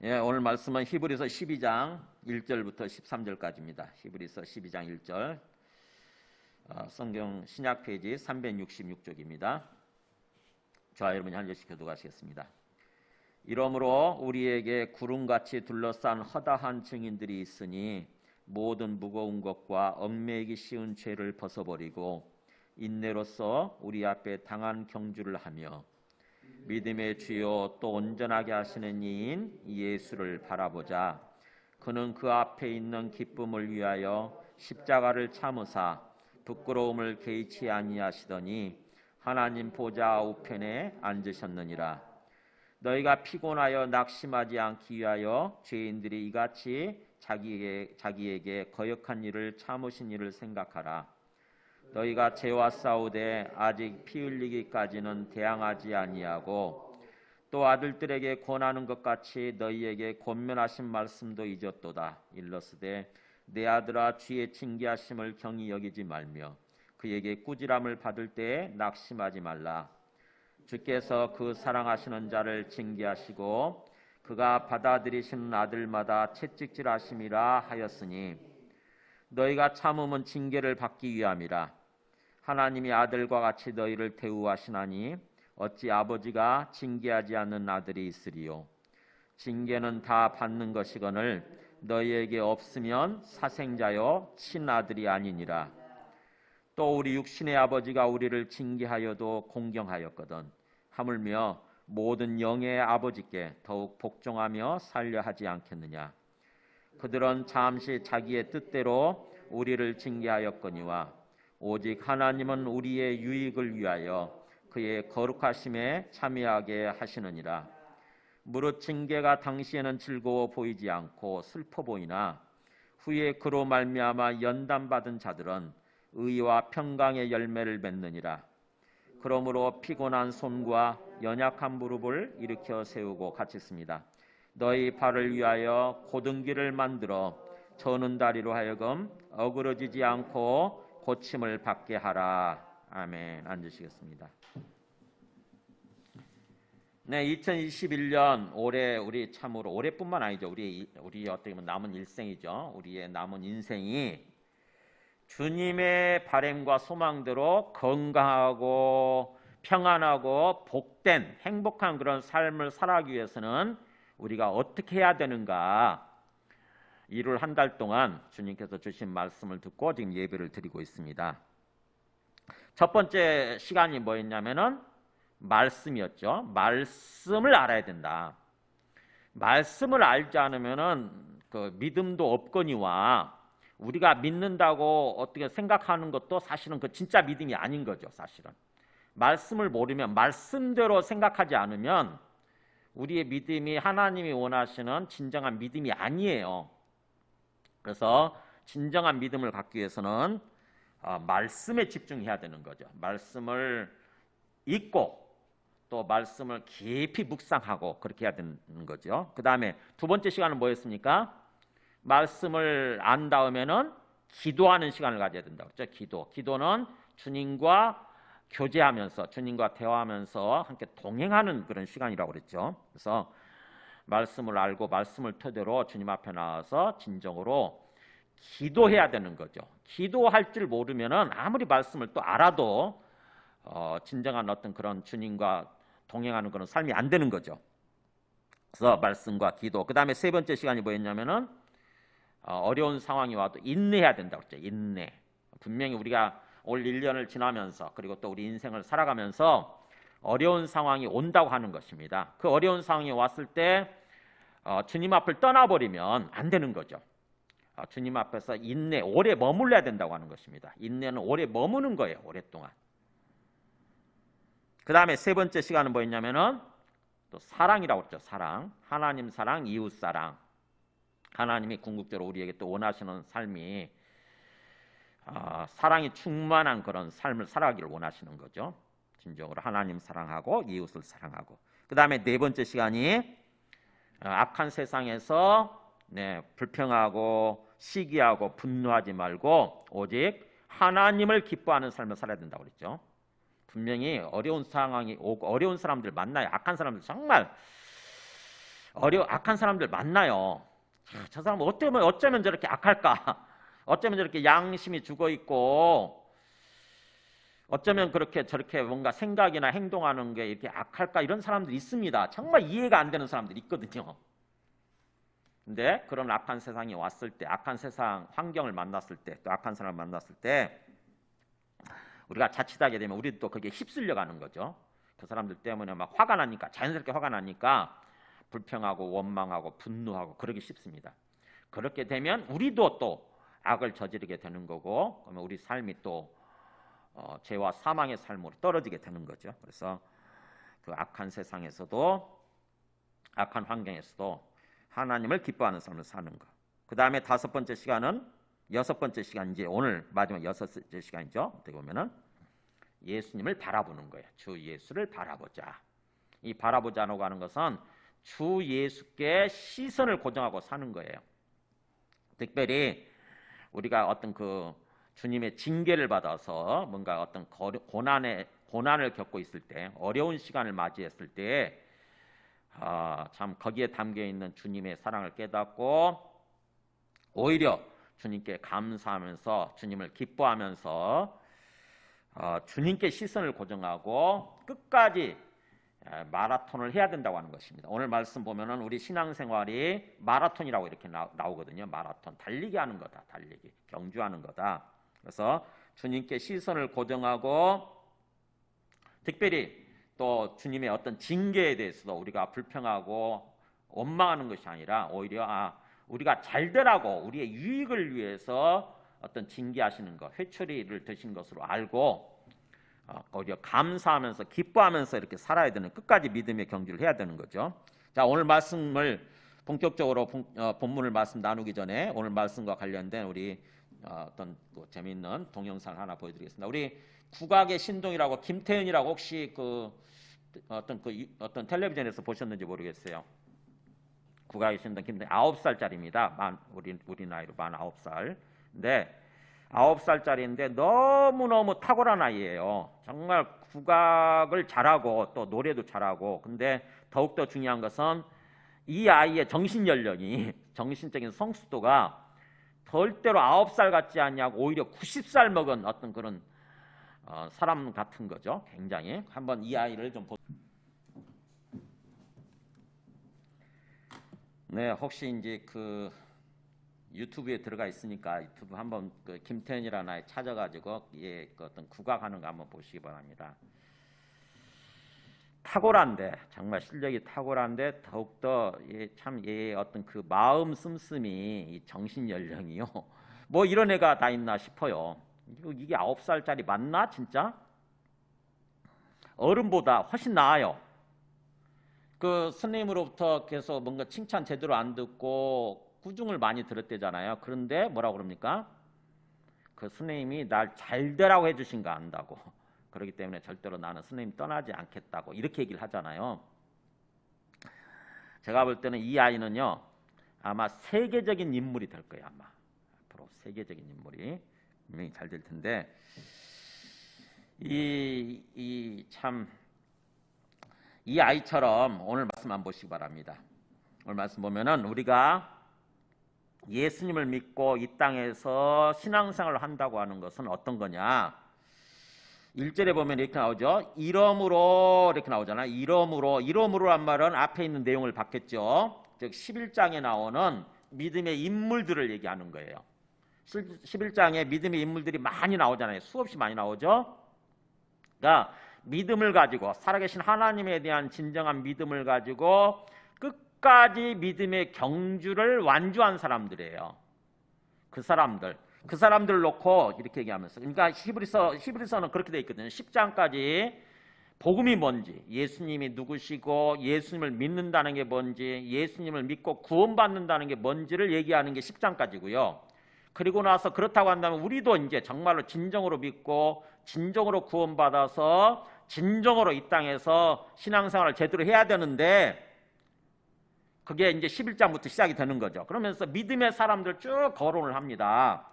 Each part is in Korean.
예, 오늘 말씀은 히브리서 12장 1절부터 13절까지입니다. 히브리서 12장 1절, 성경 신약 페이지 366쪽입니다. 저와 여러분이 한 절씩 교독하시겠습니다. 이러므로 우리에게 구름같이 둘러싼 허다한 증인들이 있으니 모든 무거운 것과 얽매이기 쉬운 죄를 벗어버리고 인내로써 우리 앞에 당한 경주를 하며 믿음의 주요 또 온전하게 하시는 이인 예수를 바라보자. 그는 그 앞에 있는 기쁨을 위하여 십자가를 참으사 부끄러움을 개의치 아니하시더니 하나님 보좌 우편에 앉으셨느니라. 너희가 피곤하여 낙심하지 않기 위하여 죄인들이 이같이 자기에게 거역한 일을 참으신 일을 생각하라. 너희가 죄와 싸우되 아직 피 흘리기까지는 대항하지 아니하고 또 아들들에게 권하는 것 같이 너희에게 권면하신 말씀도 잊었도다. 일러스되 내 아들아 주의 징계하심을 경히 여기지 말며 그에게 꾸지람을 받을 때에 낙심하지 말라. 주께서 그 사랑하시는 자를 징계하시고 그가 받아들이시는 아들마다 채찍질하심이라 하였으니 너희가 참음은 징계를 받기 위함이라. 하나님이 아들과 같이 너희를 대우하시나니 어찌 아버지가 징계하지 않는 아들이 있으리요. 징계는 다 받는 것이거늘 너희에게 없으면 사생자요 친아들이 아니니라. 또 우리 육신의 아버지가 우리를 징계하여도 공경하였거든 하물며 모든 영의 아버지께 더욱 복종하며 살려 하지 않겠느냐. 그들은 잠시 자기의 뜻대로 우리를 징계하였거니와 오직 하나님은 우리의 유익을 위하여 그의 거룩하심에 참여하게 하시느니라. 무릇 징계가 당시에는 즐거워 보이지 않고 슬퍼 보이나 후에 그로 말미암아 연단받은 자들은 의와 평강의 열매를 맺느니라. 그러므로 피곤한 손과 연약한 무릎을 일으켜 세우고 같이 씁니다. 너희 발을 위하여 고등기를 만들어 저는 다리로 하여금 어그러지지 않고 고침을 받게 하라. 아멘. 앉으시겠습니다. 네, 2021년 올해 우리 참으로 올해뿐만 아니죠. 우리 어떻게 보면 남은 일생이죠. 우리의 남은 인생이 주님의 바람과 소망대로 건강하고 평안하고 복된 행복한 그런 삶을 살아가기 위해서는 우리가 어떻게 해야 되는가? 1월 한 달 동안 주님께서 주신 말씀을 듣고 지금 예배를 드리고 있습니다. 첫 번째 시간이 뭐였냐면은 말씀이었죠. 말씀을 알아야 된다. 말씀을 알지 않으면은 그 믿음도 없거니와 우리가 믿는다고 어떻게 생각하는 것도 사실은 그 진짜 믿음이 아닌 거죠. 사실은 말씀을 모르면 말씀대로 생각하지 않으면 우리의 믿음이 하나님이 원하시는 진정한 믿음이 아니에요. 그래서 진정한 믿음을 갖기 위해서는 말씀에 집중해야 되는 거죠. 말씀을 읽고 또 말씀을 깊이 묵상하고 그렇게 해야 되는 거죠. 그 다음에 두 번째 시간은 뭐였습니까? 말씀을 안 다음에는 기도하는 시간을 가져야 된다고 했죠. 기도는 주님과 교제하면서 주님과 대화하면서 함께 동행하는 그런 시간이라고 그랬죠. 그래서 말씀을 알고 말씀을 토대로 주님 앞에 나와서 진정으로 기도해야 되는 거죠. 기도할 줄 모르면은 아무리 말씀을 또 알아도 진정한 어떤 그런 주님과 동행하는 그런 삶이 안 되는 거죠. 그래서 말씀과 기도. 그 다음에 세 번째 시간이 뭐였냐면은 어려운 상황이 와도 인내해야 된다고 했죠. 인내. 분명히 우리가 올 1년을 지나면서 그리고 또 우리 인생을 살아가면서 어려운 상황이 온다고 하는 것입니다. 그 어려운 상황이 왔을 때 주님 앞을 떠나버리면 안 되는 거죠. 주님 앞에서 인내, 오래 머물러야 된다고 하는 것입니다. 인내는 오래 머무는 거예요. 오랫동안. 그 다음에 세 번째 시간은 뭐였냐면은 또 사랑이라고 했죠. 사랑. 하나님 사랑, 이웃 사랑. 하나님이 궁극적으로 우리에게 또 원하시는 삶이 사랑이 충만한 그런 삶을 살아가기를 원하시는 거죠. 진정으로 하나님 사랑하고 이웃을 사랑하고. 그 다음에 네 번째 시간이 악한 세상에서 불평하고 시기하고 분노하지 말고 오직 하나님을 기뻐하는 삶을 살아야 된다고 그랬죠. 분명히 어려운 상황이 오고 어려운 사람들 만나요. 악한 사람들 정말 악한 사람들 만나요. 저 사람은 어쩌면 저렇게 악할까? 어쩌면 저렇게 양심이 죽어 있고 어쩌면 그렇게 저렇게 뭔가 생각이나 행동하는 게 이렇게 악할까? 이런 사람들이 있습니다. 정말 이해가 안 되는 사람들이 있거든요. 근데 그런 악한 세상이 왔을 때, 악한 세상 환경을 만났을 때, 또 악한 사람을 만났을 때 우리가 자칫하게 되면 우리도 또 거기에 휩쓸려 가는 거죠. 그 사람들 때문에 막 화가 나니까, 자연스럽게 화가 나니까 불평하고 원망하고 분노하고 그러기 쉽습니다. 그렇게 되면 우리도 또 악을 저지르게 되는 거고, 그러면 우리 삶이 또 죄와 사망의 삶으로 떨어지게 되는 거죠. 그래서 그 악한 세상에서도, 악한 환경에서도 하나님을 기뻐하는 삶을 사는 것. 그 다음에 다섯 번째 시간은, 여섯 번째 시간, 이제 오늘 마지막 여섯째 시간이죠. 어떻게 보면은 예수님을 바라보는 거예요. 주 예수를 바라보자. 이 바라보자라고 하는 것은 주 예수께 시선을 고정하고 사는 거예요. 특별히 우리가 어떤 그 주님의 징계를 받아서 뭔가 어떤 고난을 겪고 있을 때, 어려운 시간을 맞이했을 때, 참 거기에 담겨 있는 주님의 사랑을 깨닫고 오히려 주님께 감사하면서 주님을 기뻐하면서 주님께 시선을 고정하고 끝까지 마라톤을 해야 된다고 하는 것입니다. 오늘 말씀 보면은 우리 신앙생활이 마라톤이라고 이렇게 나오거든요. 마라톤, 달리기 하는 거다. 달리기, 경주하는 거다. 그래서 주님께 시선을 고정하고 특별히 또 주님의 어떤 징계에 대해서도 우리가 불평하고 원망하는 것이 아니라 오히려 우리가 잘 되라고 우리의 유익을 위해서 어떤 징계하시는 것, 회초리를 드신 것으로 알고 오히려 감사하면서 기뻐하면서 이렇게 살아야 되는, 끝까지 믿음의 경주를 해야 되는 거죠. 자, 오늘 말씀을 본격적으로 본문을 말씀 나누기 전에 오늘 말씀과 관련된 우리 어떤 재미있는 동영상을 하나 보여드리겠습니다. 우리 국악의 신동이라고 김태현이라고 혹시 어떤 텔레비전에서 보셨는지 모르겠어요. 국악의 신동 김태현 9살짜리입니다. 우리 나이로 만 9살. 근데 9살짜리인데 너무너무 탁월한 아이예요. 정말 국악을 잘하고 또 노래도 잘하고. 근데 더욱더 중요한 것은 이 아이의 정신연령이, 정신적인 성숙도가 절대로 9살 같지 않냐고 오히려 90살 먹은 어떤 그런 사람 같은 거죠. 굉장히. 한번 이 아이를 좀 네, 혹시 이제 그 유튜브에 들어가 있으니까 유튜브 한번 그 김태현이라는 아이 찾아가지고 그 어떤 국악하는 거 한번 보시기 바랍니다. 탁월한데, 정말 실력이 탁월한데 더욱더 참 얘의 어떤 그 마음 씀씀이, 이 정신 연령이요. 뭐 이런 애가 다 있나 싶어요. 이게 9살짜리 맞나 진짜? 어른보다 훨씬 나아요. 그 스님으로부터 계속 뭔가 칭찬 제대로 안 듣고 꾸중을 많이 들었대잖아요. 그런데 뭐라고 그럽니까? 그 스님이 날 잘되라고 해주신 거 안다고. 그렇기 때문에 절대로 나는 스님 떠나지 않겠다고 이렇게 얘기를 하잖아요. 제가 볼 때는 이 아이는요 아마 세계적인 인물이 될 거예요. 아마 앞으로 세계적인 인물이 분명히 잘 될 텐데 이 아이처럼 오늘 말씀 한번 보시기 바랍니다. 오늘 말씀 보면은 우리가 예수님을 믿고 이 땅에서 신앙생활을 한다고 하는 것은 어떤 거냐? 1절에 보면 이렇게 나오죠. 이러므로 이렇게 나오잖아요. 이러므로란 말은 앞에 있는 내용을 받겠죠. 즉 11장에 나오는 믿음의 인물들을 얘기하는 거예요. 11장에 믿음의 인물들이 많이 나오잖아요. 수없이 많이 나오죠. 그러니까 믿음을 가지고, 살아계신 하나님에 대한 진정한 믿음을 가지고 끝까지 믿음의 경주를 완주한 사람들이에요. 그 사람들을 놓고 이렇게 얘기하면서, 그러니까 히브리서는 그렇게 돼 있거든요. 10장까지 복음이 뭔지, 예수님이 누구시고 예수님을 믿는다는 게 뭔지, 예수님을 믿고 구원받는다는 게 뭔지를 얘기하는 게 10장까지고요. 그리고 나서 그렇다고 한다면 우리도 이제 정말로 진정으로 믿고 진정으로 구원받아서 진정으로 이 땅에서 신앙생활을 제대로 해야 되는데 그게 이제 11장부터 시작이 되는 거죠. 그러면서 믿음의 사람들 쭉 거론을 합니다.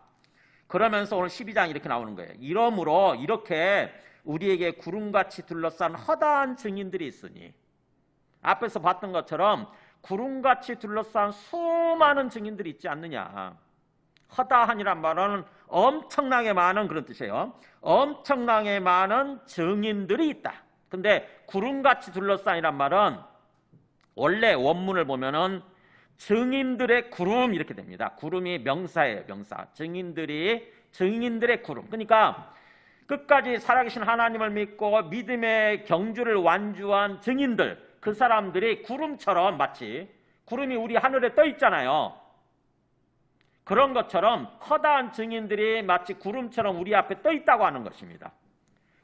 그러면서 오늘 12장이 이렇게 나오는 거예요. 이러므로 이렇게 우리에게 구름같이 둘러싼 허다한 증인들이 있으니, 앞에서 봤던 것처럼 구름같이 둘러싼 수많은 증인들이 있지 않느냐. 허다한이란 말은 엄청나게 많은 그런 뜻이에요. 엄청나게 많은 증인들이 있다. 근데 구름같이 둘러싼이란 말은 원래 원문을 보면은 증인들의 구름 이렇게 됩니다. 구름이 명사예요, 명사. 증인들의 구름. 그러니까 끝까지 살아계신 하나님을 믿고 믿음의 경주를 완주한 증인들, 그 사람들이 구름처럼 마치 구름이 우리 하늘에 떠 있잖아요. 그런 것처럼 허다한 증인들이 마치 구름처럼 우리 앞에 떠 있다고 하는 것입니다.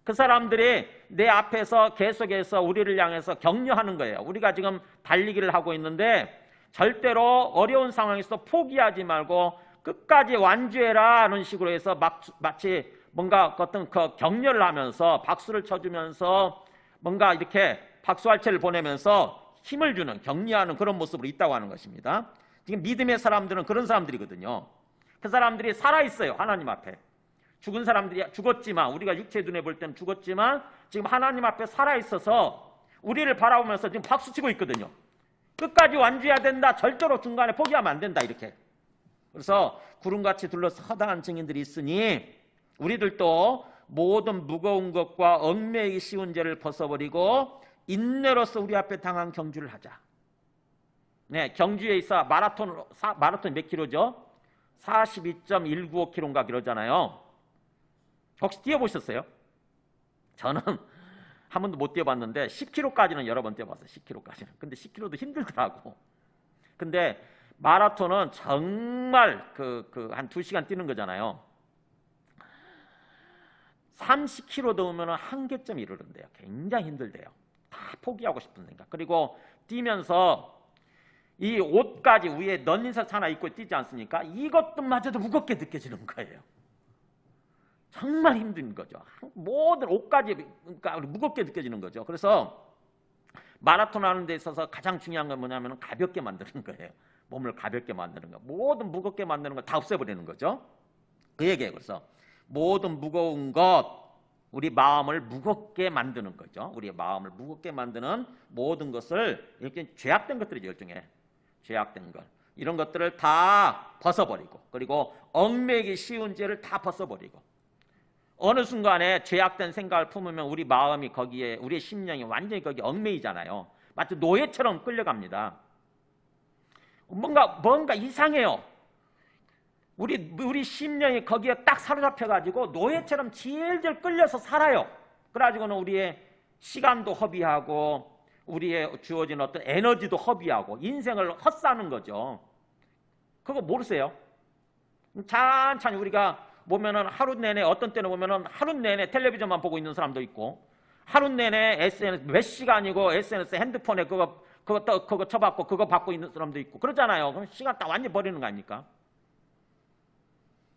그 사람들이 내 앞에서 계속해서 우리를 향해서 격려하는 거예요. 우리가 지금 달리기를 하고 있는데 절대로 어려운 상황에서 포기하지 말고 끝까지 완주해라 하는 식으로 해서 마치 뭔가 어떤 그 격려를 하면서 박수를 쳐주면서 뭔가 이렇게 박수할채를 보내면서 힘을 주는, 격려하는 그런 모습으로 있다고 하는 것입니다. 지금 믿음의 사람들은 그런 사람들이거든요. 그 사람들이 살아있어요, 하나님 앞에. 죽은 사람들이 죽었지만, 우리가 육체 눈에 볼 때는 죽었지만 지금 하나님 앞에 살아있어서 우리를 바라보면서 지금 박수치고 있거든요. 끝까지 완주해야 된다, 절대로 중간에 포기하면 안 된다, 이렇게. 그래서 구름같이 둘러서 허다한 증인들이 있으니 우리들도 모든 무거운 것과 얽매이기 쉬운 죄를 벗어버리고 인내로서 우리 앞에 당한 경주를 하자. 네, 경주에 있어 마라톤 몇 킬로죠? 42.195km인가 그러잖아요. 혹시 뛰어보셨어요? 저는 한 번도 못 뛰어봤는데 10km까지는 여러 번 뛰어봤어요. 10km까지는. 근데 10km도 힘들더라고. 근데 마라톤은 정말 한 2시간 뛰는 거잖아요. 30km 넘으면 한계점에 이르는데요. 굉장히 힘들대요. 다 포기하고 싶은 생각. 그리고 뛰면서 이 옷까지 위에 런닝셔츠 하나 입고 뛰지 않습니까? 이것도마저도 무겁게 느껴지는 거예요. 정말 힘든 거죠. 모든 옷까지 무겁게 느껴지는 거죠. 그래서 마라톤 하는 데 있어서 가장 중요한 건 뭐냐면 가볍게 만드는 거예요. 몸을 가볍게 만드는 거. 모든 무겁게 만드는 걸 다 없애버리는 거죠. 그 얘기예요. 그래서 모든 무거운 것, 우리 마음을 무겁게 만드는 거죠. 우리의 마음을 무겁게 만드는 모든 것을, 이렇게 죄악된 것들이죠, 일종의. 죄악된 것. 이런 것들을 다 벗어버리고, 그리고 얽매이기 쉬운 죄를 다 벗어버리고, 어느 순간에 죄악된 생각을 품으면 우리 마음이 거기에, 우리의 심령이 완전히 거기에 얽매이잖아요. 마치 노예처럼 끌려갑니다. 뭔가 이상해요. 우리 심령이 거기에 딱 사로잡혀가지고 노예처럼 질질 끌려서 살아요. 그래가지고는 우리의 시간도 허비하고 우리의 주어진 어떤 에너지도 허비하고 인생을 헛사는 거죠. 그거 모르세요? 찬찬히 우리가 보면은 하루 내내, 어떤 때는 보면은 하루 내내 텔레비전만 보고 있는 사람도 있고, 하루 내내 SNS 몇 시간이고 SNS 핸드폰에 그거 쳐받고 그거 받고 있는 사람도 있고 그러잖아요. 그럼 시간 딱 완전히 버리는 거 아닙니까?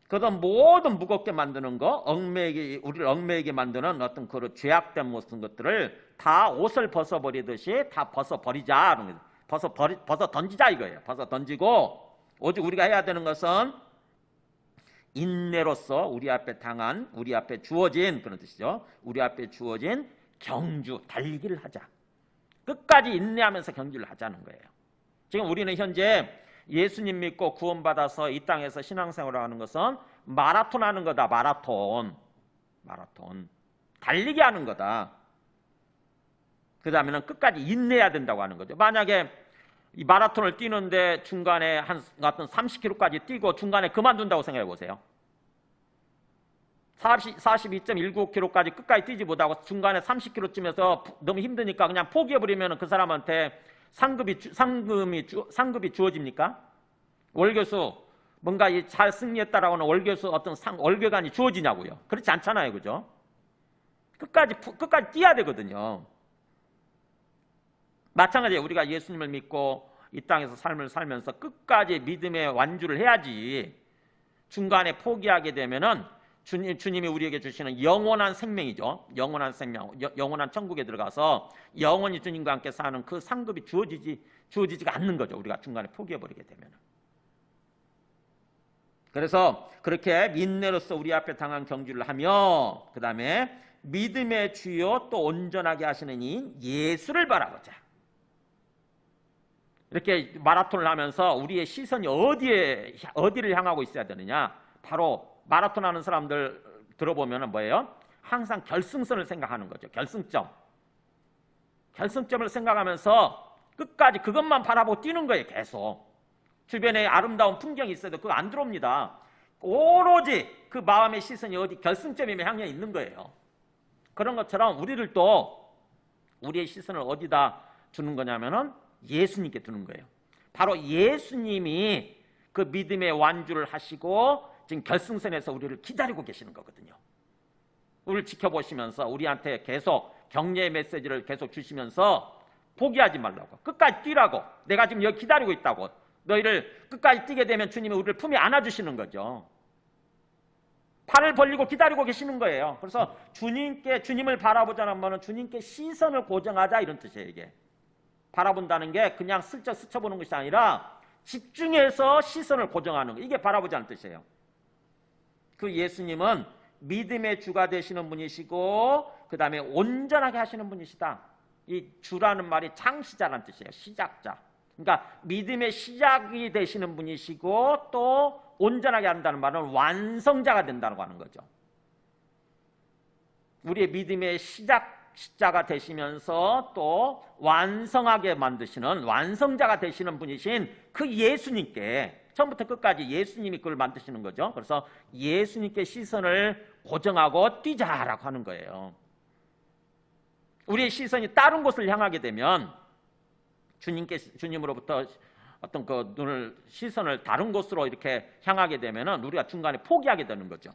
그런 모든 무겁게 만드는 거, 우리를 얽매이게 만드는 어떤 그런 죄악된 모든 것들을 다 옷을 벗어버리듯이 다 벗어버리자. 벗어 던지자 이거예요. 벗어 던지고, 오직 우리가 해야 되는 것은 인내로서 우리 앞에 주어진, 그런 뜻이죠. 우리 앞에 주어진 경주, 달리기를 하자. 끝까지 인내하면서 경주를 하자는 거예요. 지금 우리는 현재 예수님 믿고 구원받아서 이 땅에서 신앙생활을 하는 것은 마라톤 하는 거다. 마라톤. 달리기 하는 거다. 그 다음에는 끝까지 인내해야 된다고 하는 거죠. 만약에 이 마라톤을 뛰는데 중간에 한 30km까지 뛰고 중간에 그만둔다고 생각해 보세요. 42.195km까지 끝까지 뛰지 못하고 중간에 30km쯤에서 너무 힘드니까 그냥 포기해버리면 그 사람한테 상급이 주어집니까? 월교수, 뭔가 잘 승리했다라고 하는 월교수 어떤 월계관이 주어지냐고요. 그렇지 않잖아요. 그죠? 끝까지 뛰어야 되거든요. 마찬가지예요. 우리가 예수님을 믿고 이 땅에서 삶을 살면서 끝까지 믿음의 완주를 해야지. 중간에 포기하게 되면은 주님이 우리에게 주시는 영원한 생명이죠. 영원한 생명, 영원한 천국에 들어가서 영원히 주님과 함께 사는 그 상급이 주어지지가 않는 거죠. 우리가 중간에 포기해버리게 되면. 그래서 그렇게 인내로서 우리 앞에 당한 경주를 하며, 그 다음에 믿음의 주요 또 온전하게 하시는 이인 예수를 바라보자. 이렇게 마라톤을 하면서 우리의 시선이 어디를 향하고 있어야 되느냐? 바로 마라톤 하는 사람들 들어보면 뭐예요? 항상 결승선을 생각하는 거죠. 결승점을 생각하면서 끝까지 그것만 바라보고 뛰는 거예요. 계속. 주변에 아름다운 풍경이 있어도 그거 안 들어옵니다. 오로지 그 마음의 시선이 어디 결승점에 향해 있는 거예요. 그런 것처럼 우리들도 우리의 시선을 어디다 두는 거냐면은 예수님께 두는 거예요. 바로 예수님이 그 믿음의 완주를 하시고 지금 결승선에서 우리를 기다리고 계시는 거거든요. 우리를 지켜보시면서 우리한테 계속 격려의 메시지를 계속 주시면서 포기하지 말라고, 끝까지 뛰라고, 내가 지금 여기 기다리고 있다고, 너희를 끝까지 뛰게 되면 주님이 우리를 품에 안아주시는 거죠. 팔을 벌리고 기다리고 계시는 거예요. 그래서 주님을 바라보자는 말은 주님께 시선을 고정하자 이런 뜻이에요. 이게 바라본다는 게 그냥 슬쩍 스쳐보는 것이 아니라 집중해서 시선을 고정하는 거, 이게 바라보자는 뜻이에요. 그 예수님은 믿음의 주가 되시는 분이시고 그 다음에 온전하게 하시는 분이시다. 이 주라는 말이 창시자라는 뜻이에요. 시작자. 그러니까 믿음의 시작이 되시는 분이시고 또 온전하게 한다는 말은 완성자가 된다고 하는 거죠. 우리의 믿음의 시작자가 되시면서 또 완성하게 만드시는 완성자가 되시는 분이신 그 예수님께 처음부터 끝까지 예수님이 그걸 만드시는 거죠. 그래서 예수님께 시선을 고정하고 뛰자라고 하는 거예요. 우리의 시선이 다른 곳을 향하게 되면 주님으로부터 어떤 그 시선을 다른 곳으로 이렇게 향하게 되면은 우리가 중간에 포기하게 되는 거죠.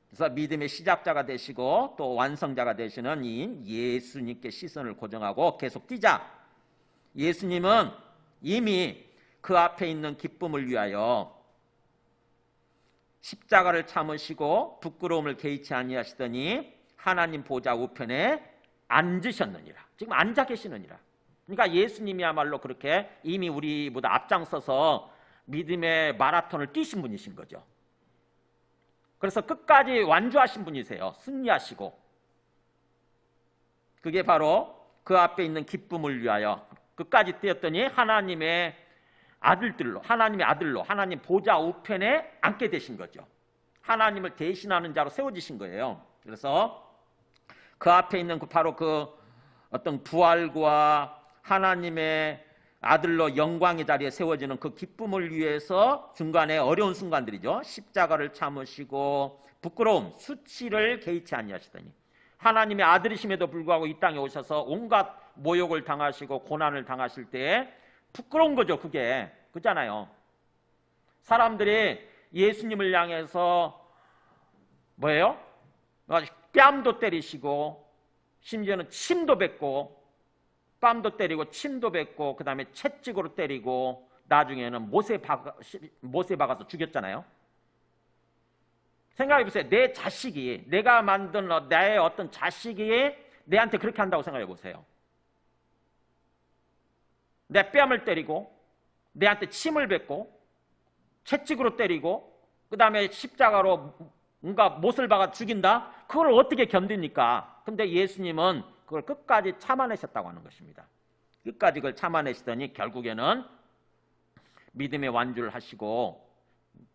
그래서 믿음의 시작자가 되시고 또 완성자가 되시는 이 예수님께 시선을 고정하고 계속 뛰자. 예수님은 이미 그 앞에 있는 기쁨을 위하여 십자가를 참으시고 부끄러움을 개의치 아니하시더니 하나님 보좌 우편에 앉으셨느니라. 지금 앉아 계시느니라. 그러니까 예수님이야말로 그렇게 이미 우리보다 앞장서서 믿음의 마라톤을 뛰신 분이신 거죠. 그래서 끝까지 완주하신 분이세요. 승리하시고. 그게 바로 그 앞에 있는 기쁨을 위하여 끝까지 뛰었더니 하나님의 아들로 하나님 보좌 우편에 앉게 되신 거죠. 하나님을 대신하는 자로 세워지신 거예요. 그래서 그 앞에 있는 바로 그 어떤 부활과 하나님의 아들로 영광의 자리에 세워지는 그 기쁨을 위해서 중간에 어려운 순간들이죠. 십자가를 참으시고 부끄러움, 수치를 개의치 아니하시더니 하나님의 아들이심에도 불구하고 이 땅에 오셔서 온갖 모욕을 당하시고 고난을 당하실 때 부끄러운 거죠. 그게 그잖아요. 사람들이 예수님을 향해서 뭐예요? 뺨도 때리시고 심지어는 침도 뱉고 뺨도 때리고 침도 뱉고 그 다음에 채찍으로 때리고 나중에는 못에 박아서 죽였잖아요. 생각해보세요. 내 자식이, 내가 만든 나의 어떤 자식이 내한테 그렇게 한다고 생각해보세요. 내 뺨을 때리고 내한테 침을 뱉고 채찍으로 때리고 그 다음에 십자가로 뭔가 못을 박아 죽인다? 그걸 어떻게 견딥니까? 근데 예수님은 그걸 끝까지 참아내셨다고 하는 것입니다. 끝까지 그걸 참아내시더니 결국에는 믿음의 완주를 하시고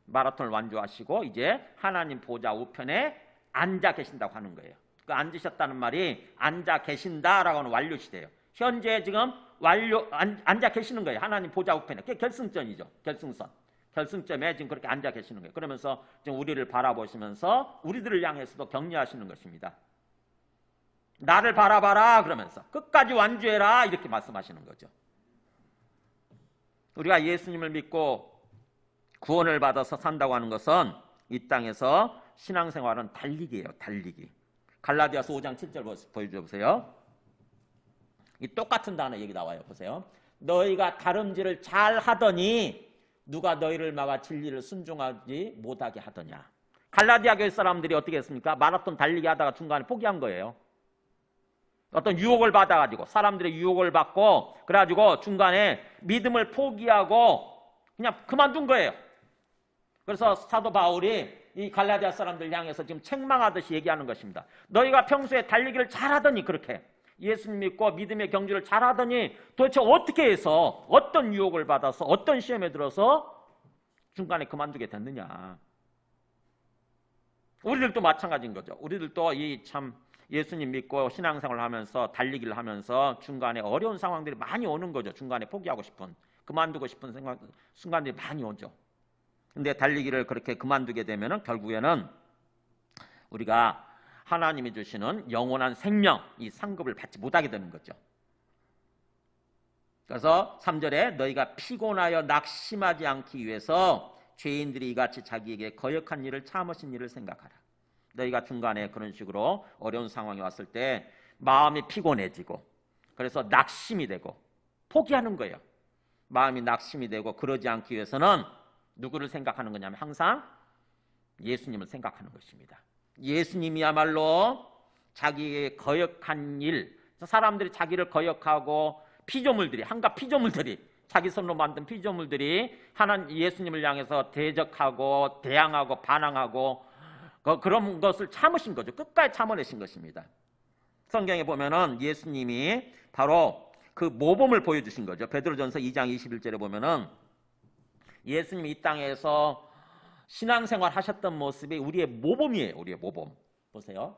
마라톤을 완주하시고 이제 하나님 보좌 우편에 앉아 계신다고 하는 거예요. 그 앉으셨다는 말이 앉아 계신다라고 하는 완료시돼요. 현재 지금 앉아 계시는 거예요. 하나님 보좌 우편에. 그게 결승점이죠. 결승점에 지금 그렇게 앉아 계시는 거예요. 그러면서 지금 우리를 바라보시면서 우리들을 향해서도 격려하시는 것입니다. 나를 바라봐라 그러면서 끝까지 완주해라 이렇게 말씀하시는 거죠. 우리가 예수님을 믿고 구원을 받아서 산다고 하는 것은 이 땅에서 신앙생활은 달리기예요. 달리기. 갈라디아서 5장 7절 보여주세요. 이 똑같은 단어 얘기 나와요. 보세요. 너희가 다름질을 잘 하더니 누가 너희를 막아 진리를 순종하지 못하게 하더냐. 갈라디아 교회 사람들이 어떻게 했습니까? 마라톤 달리기 하다가 중간에 포기한 거예요. 어떤 유혹을 받아가지고 사람들의 유혹을 받고 그래가지고 중간에 믿음을 포기하고 그냥 그만둔 거예요. 그래서 사도 바울이 이 갈라디아 사람들 향해서 지금 책망하듯이 얘기하는 것입니다. 너희가 평소에 달리기를 잘하더니 그렇게 예수님 믿고 믿음의 경주를 잘하더니 도대체 어떻게 해서 어떤 유혹을 받아서 어떤 시험에 들어서 중간에 그만두게 됐느냐. 우리들도 마찬가지인 거죠. 우리들도 이 참 예수님 믿고 신앙생활을 하면서 달리기를 하면서 중간에 어려운 상황들이 많이 오는 거죠. 중간에 포기하고 싶은, 그만두고 싶은 순간들이 많이 오죠. 근데 달리기를 그렇게 그만두게 되면은 결국에는 우리가 하나님이 주시는 영원한 생명, 이 상급을 받지 못하게 되는 거죠. 그래서 3절에 너희가 피곤하여 낙심하지 않기 위해서 죄인들이 이같이 자기에게 거역한 일을 참으신 일을 생각하라. 너희가 중간에 그런 식으로 어려운 상황이 왔을 때 마음이 피곤해지고 그래서 낙심이 되고 포기하는 거예요. 마음이 낙심이 되고 그러지 않기 위해서는 누구를 생각하는 거냐면 항상 예수님을 생각하는 것입니다. 예수님이야말로 자기에게 거역한 일, 사람들이 자기를 거역하고 피조물들이, 한갖 피조물들이, 자기 손으로 만든 피조물들이 하나님 예수님을 향해서 대적하고 대항하고 반항하고 그런 것을 참으신 거죠. 끝까지 참아내신 것입니다. 성경에 보면은 예수님이 바로 그 모범을 보여주신 거죠. 베드로전서 2장 21절에 보면은 예수님이 이 땅에서 신앙생활 하셨던 모습이 우리의 모범이에요. 우리의 모범. 보세요.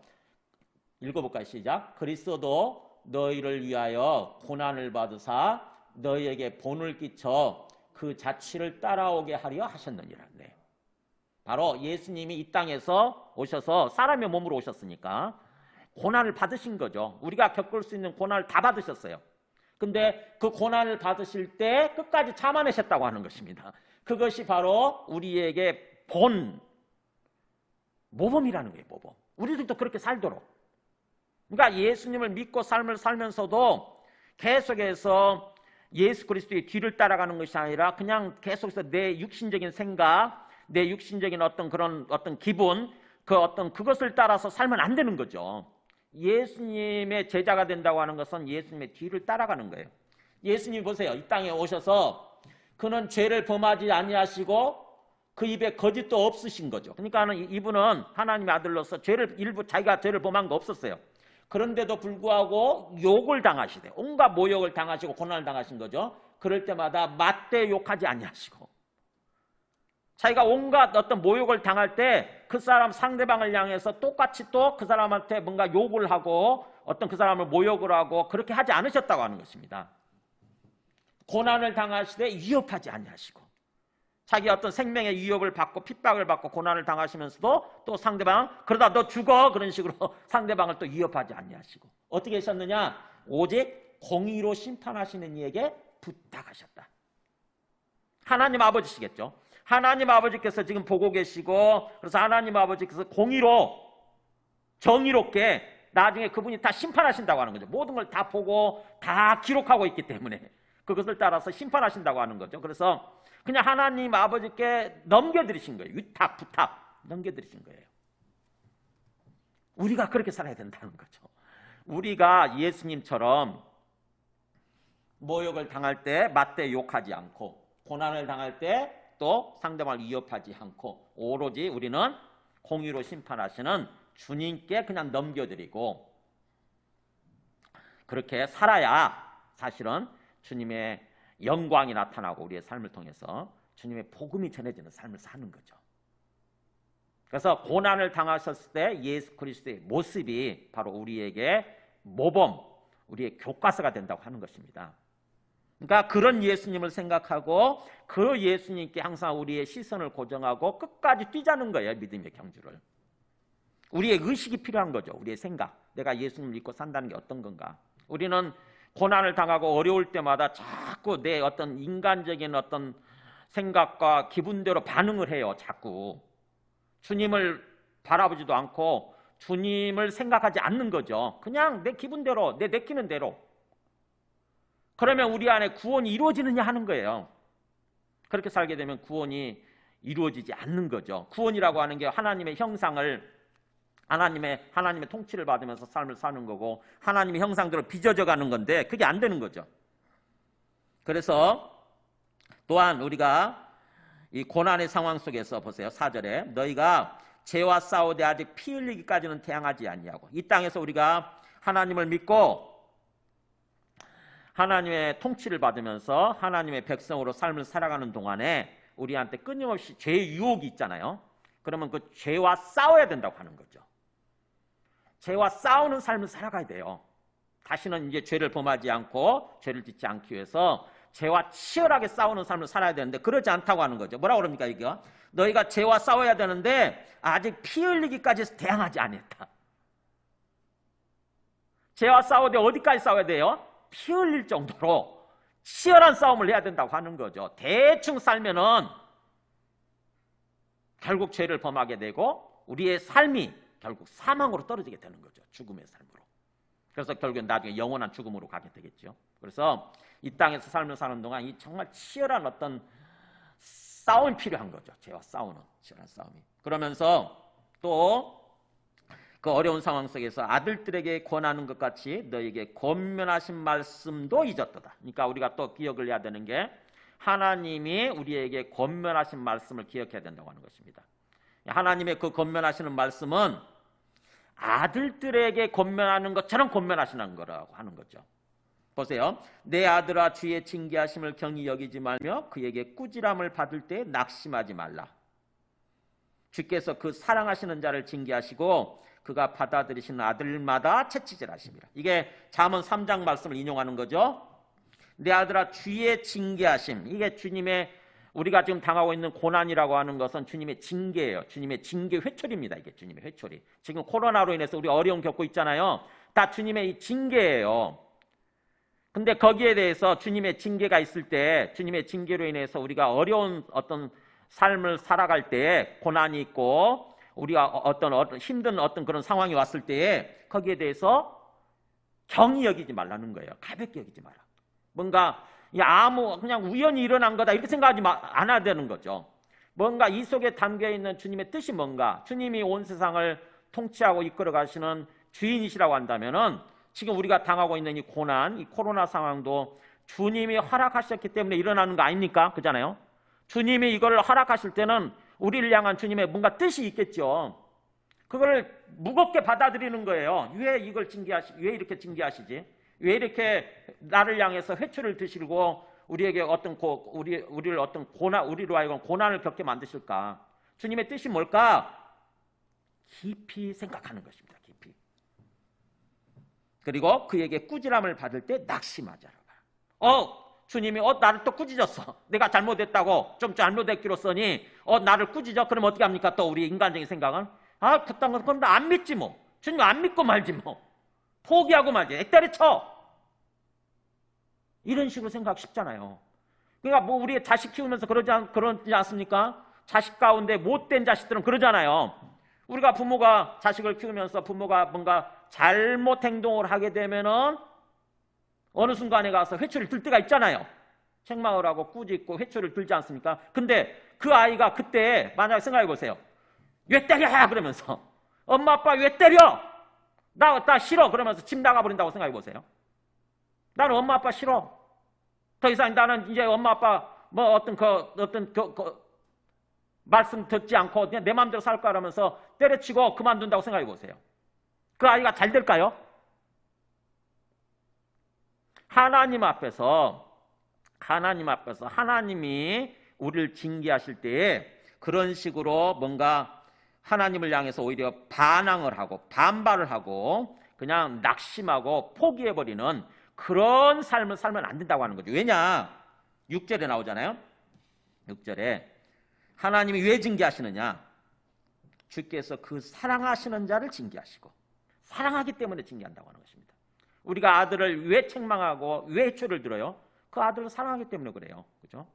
읽어볼까요? 시작. 그리스도도 너희를 위하여 고난을 받으사 너희에게 본을 끼쳐 그 자취를 따라오게 하려 하셨느니라. 네. 바로 예수님이 이 땅에서 오셔서 사람의 몸으로 오셨으니까 고난을 받으신 거죠. 우리가 겪을 수 있는 고난을 다 받으셨어요. 근데 그 고난을 받으실 때 끝까지 참아내셨다고 하는 것입니다. 그것이 바로 우리에게 본 모범이라는 거예요. 모범. 우리들도 그렇게 살도록. 그러니까 예수님을 믿고 삶을 살면서도 계속해서 예수 그리스도의 뒤를 따라가는 것이 아니라 그냥 계속해서 내 육신적인 생각, 내 육신적인 어떤 기분, 그것을 따라서 살면 안 되는 거죠. 예수님의 제자가 된다고 하는 것은 예수님의 뒤를 따라가는 거예요. 예수님 보세요. 이 땅에 오셔서 그는 죄를 범하지 아니하시고 그 입에 거짓도 없으신 거죠. 그러니까 이분은 하나님의 아들로서 자기가 죄를 범한 거 없었어요. 그런데도 불구하고 욕을 당하시되 온갖 모욕을 당하시고 고난을 당하신 거죠. 그럴 때마다 맞대 욕하지 아니하시고 자기가 온갖 어떤 모욕을 당할 때 그 사람 상대방을 향해서 똑같이 또 그 사람한테 뭔가 욕을 하고 어떤 그 사람을 모욕을 하고 그렇게 하지 않으셨다고 하는 것입니다. 고난을 당하시되 위협하지 아니하시고 자기 어떤 생명의 위협을 받고 핍박을 받고 고난을 당하시면서도 또 상대방 그러다 너 죽어 그런 식으로 상대방을 또 위협하지 아니하시고 어떻게 하셨느냐? 오직 공의로 심판하시는 이에게 부탁하셨다. 하나님 아버지시겠죠. 하나님 아버지께서 지금 보고 계시고 그래서 하나님 아버지께서 공의로 정의롭게 나중에 그분이 다 심판하신다고 하는 거죠. 모든 걸 다 보고 다 기록하고 있기 때문에 그것을 따라서 심판하신다고 하는 거죠. 그래서 그냥 하나님 아버지께 넘겨드리신 거예요. 위탁, 부탁 넘겨드리신 거예요. 우리가 그렇게 살아야 된다는 거죠. 우리가 예수님처럼 모욕을 당할 때 맞대 욕하지 않고 고난을 당할 때 또 상대방을 위협하지 않고 오로지 우리는 공의로 심판하시는 주님께 그냥 넘겨드리고 그렇게 살아야 사실은 주님의 영광이 나타나고 우리의 삶을 통해서 주님의 복음이 전해지는 삶을 사는 거죠. 그래서 고난을 당하셨을 때 예수 그리스도의 모습이 바로 우리에게 모범, 우리의 교과서가 된다고 하는 것입니다. 그러니까 그런 예수님을 생각하고 그 예수님께 항상 우리의 시선을 고정하고 끝까지 뛰자는 거예요. 믿음의 경주를. 우리의 의식이 필요한 거죠. 우리의 생각. 내가 예수님을 믿고 산다는 게 어떤 건가. 우리는 고난을 당하고 어려울 때마다 자꾸 내 어떤 인간적인 어떤 생각과 기분대로 반응을 해요. 자꾸. 주님을 바라보지도 않고 주님을 생각하지 않는 거죠. 그냥 내 기분대로, 내 내키는 대로. 그러면 우리 안에 구원이 이루어지느냐 하는 거예요. 그렇게 살게 되면 구원이 이루어지지 않는 거죠. 구원이라고 하는 게 하나님의 형상을 하나님의 통치를 받으면서 삶을 사는 거고 하나님의 형상대로 빚어져 가는 건데 그게 안 되는 거죠. 그래서 또한 우리가 이 고난의 상황 속에서 보세요. 4절에 너희가 죄와 싸우되 아직 피 흘리기까지는 태양하지 아니하고 이 땅에서 우리가 하나님을 믿고 하나님의 통치를 받으면서 하나님의 백성으로 삶을 살아가는 동안에 우리한테 끊임없이 죄의 유혹이 있잖아요. 그러면 그 죄와 싸워야 된다고 하는 거죠. 죄와 싸우는 삶을 살아가야 돼요. 다시는 이제 죄를 범하지 않고 죄를 짓지 않기 위해서 죄와 치열하게 싸우는 삶을 살아야 되는데 그러지 않다고 하는 거죠. 뭐라고 그럽니까 이거? 너희가 죄와 싸워야 되는데 아직 피 흘리기까지 대항하지 않았다. 죄와 싸우되 어디까지 싸워야 돼요? 피 흘릴 정도로 치열한 싸움을 해야 된다고 하는 거죠. 대충 살면은 결국 죄를 범하게 되고 우리의 삶이 결국 사망으로 떨어지게 되는 거죠. 죽음의 삶으로. 그래서 결국엔 나중에 영원한 죽음으로 가게 되겠죠. 그래서 이 땅에서 삶을 사는 동안 이 정말 치열한 어떤 싸움이 필요한 거죠. 죄와 싸우는 치열한 싸움이. 그러면서 또 그 어려운 상황 속에서 아들들에게 권하는 것 같이 너에게 권면하신 말씀도 잊었도다. 그러니까 우리가 또 기억을 해야 되는 게 하나님이 우리에게 권면하신 말씀을 기억해야 된다고 하는 것입니다. 하나님의 그 권면하시는 말씀은 아들들에게 권면하는 것처럼 권면하시는 거라고 하는 거죠. 보세요. 내 아들아 주의 징계하심을 경히 여기지 말며 그에게 꾸지람을 받을 때 낙심하지 말라. 주께서 그 사랑하시는 자를 징계하시고 그가 받아들이시는 아들마다 채찍질하십니다. 이게 잠언 3장 말씀을 인용하는 거죠. 내 아들아 주의 징계하심. 이게 주님의 우리가 지금 당하고 있는 고난이라고 하는 것은 주님의 징계예요. 주님의 징계 회초리입니다. 이게 주님의 회초리. 지금 코로나로 인해서 우리 어려움 겪고 있잖아요. 다 주님의 이 징계예요. 근데 거기에 대해서 주님의 징계가 있을 때 주님의 징계로 인해서 우리가 어려운 어떤 삶을 살아갈 때 고난이 있고 우리가 어떤 힘든 어떤 그런 상황이 왔을 때에 거기에 대해서 경히 여기지 말라는 거예요. 가볍게 여기지 마라. 뭔가 그냥 우연히 일어난 거다 이렇게 생각하지 안 해야 되는 거죠. 뭔가 이 속에 담겨있는 주님의 뜻이 뭔가 주님이 온 세상을 통치하고 이끌어 가시는 주인이시라고 한다면은 지금 우리가 당하고 있는 이 고난, 이 코로나 상황도 주님이 허락하셨기 때문에 일어나는 거 아닙니까? 그잖아요. 주님이 이걸 허락하실 때는 우리를 향한 주님의 뭔가 뜻이 있겠죠. 그걸 무겁게 받아들이는 거예요. 왜 이걸 왜 이렇게 징계하시지? 왜 이렇게 나를 향해서 회초를 드시고 우리에게 우리를 어떤 우리로 하여금 고난을 겪게 만드실까? 주님의 뜻이 뭘까? 깊이 생각하는 것입니다. 깊이. 그리고 그에게 꾸지람을 받을 때 낙심하자라. 주님이 나를 또 꾸짖었어. 내가 잘못했다고 좀 잘못했기로써니 나를 꾸짖어. 그럼 어떻게 합니까? 또 우리 인간적인 생각은 그딴 건 그럼 나 안 믿지 뭐. 주님 안 믿고 말지 뭐. 포기하고 말지. 때려쳐. 이런 식으로 생각하기 쉽잖아요. 그러니까 뭐 우리 자식 키우면서 그러지 않습니까? 자식 가운데 못된 자식들은 그러잖아요. 우리가 부모가 자식을 키우면서 부모가 뭔가 잘못 행동을 하게 되면은 어느 순간에 가서 회초리를 들 때가 있잖아요. 책망을 하고 꾸짖고 회초리를 들지 않습니까? 근데 그 아이가 그때 만약에 생각해 보세요. 왜 때려? 그러면서 엄마 아빠 왜 때려? 나 싫어. 그러면서 집 나가버린다고 생각해 보세요. 나는 엄마 아빠 싫어. 더 이상 나는 이제 엄마 아빠 뭐 어떤 말씀 듣지 않고 그냥 내 마음대로 살 거야 하면서 때려치고 그만둔다고 생각해 보세요. 그 아이가 잘 될까요? 하나님 앞에서 하나님이 우리를 징계하실 때에 그런 식으로 뭔가 하나님을 향해서 오히려 반항을 하고 반발을 하고 그냥 낙심하고 포기해버리는 그런 삶을 살면 안 된다고 하는 거죠. 왜냐? 6절에 나오잖아요. 6절에 하나님이 왜 징계하시느냐? 주께서 그 사랑하시는 자를 징계하시고 사랑하기 때문에 징계한다고 하는 것입니다. 우리가 아들을 왜 책망하고 왜 회초를 들어요? 그 아들을 사랑하기 때문에 그래요. 그죠?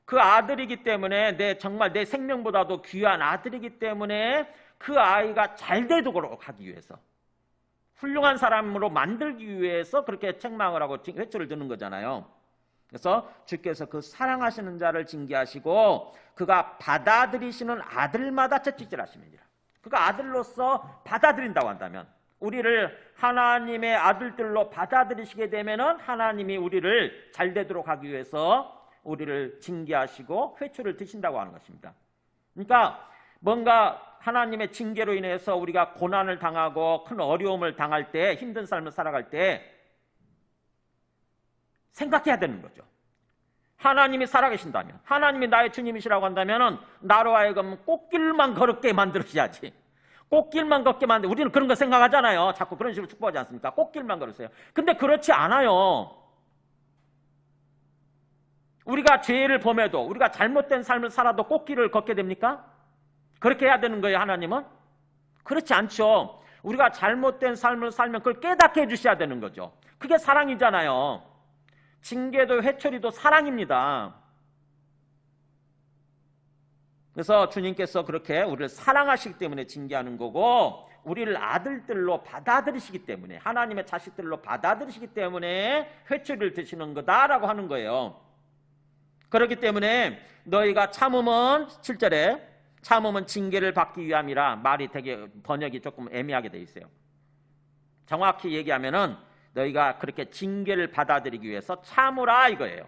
그 아들이기 때문에 정말 내 생명보다도 귀한 아들이기 때문에 그 아이가 잘 되도록 하기 위해서 훌륭한 사람으로 만들기 위해서 그렇게 책망을 하고 회초를 드는 거잖아요. 그래서 주께서 그 사랑하시는 자를 징계하시고 그가 받아들이시는 아들마다 채찍질하시느니라. 그가 아들로서 받아들인다고 한다면 우리를 하나님의 아들들로 받아들이시게 되면은 하나님이 우리를 잘 되도록 하기 위해서 우리를 징계하시고 회초를 드신다고 하는 것입니다. 그러니까 뭔가 하나님의 징계로 인해서 우리가 고난을 당하고 큰 어려움을 당할 때 힘든 삶을 살아갈 때 생각해야 되는 거죠. 하나님이 살아계신다면, 하나님이 나의 주님이시라고 한다면 나로 하여금 꽃길만 걸었게 만들으셔야지. 꽃길만 걷게 만들. 우리는 그런 거 생각하잖아요. 자꾸 그런 식으로 축복하지 않습니까? 꽃길만 걸으세요. 근데 그렇지 않아요. 우리가 죄를 범해도, 우리가 잘못된 삶을 살아도 꽃길을 걷게 됩니까? 그렇게 해야 되는 거예요, 하나님은? 그렇지 않죠. 우리가 잘못된 삶을 살면 그걸 깨닫게 해주셔야 되는 거죠. 그게 사랑이잖아요. 징계도 회초리도 사랑입니다. 그래서 주님께서 그렇게 우리를 사랑하시기 때문에 징계하는 거고, 우리를 아들들로 받아들이시기 때문에, 하나님의 자식들로 받아들이시기 때문에 회초리를 드시는 거다라고 하는 거예요. 그렇기 때문에 너희가 참음은 7절에 참음은 징계를 받기 위함이라. 말이 되게 번역이 조금 애매하게 돼 있어요. 정확히 얘기하면은 너희가 그렇게 징계를 받아들이기 위해서 참으라 이거예요.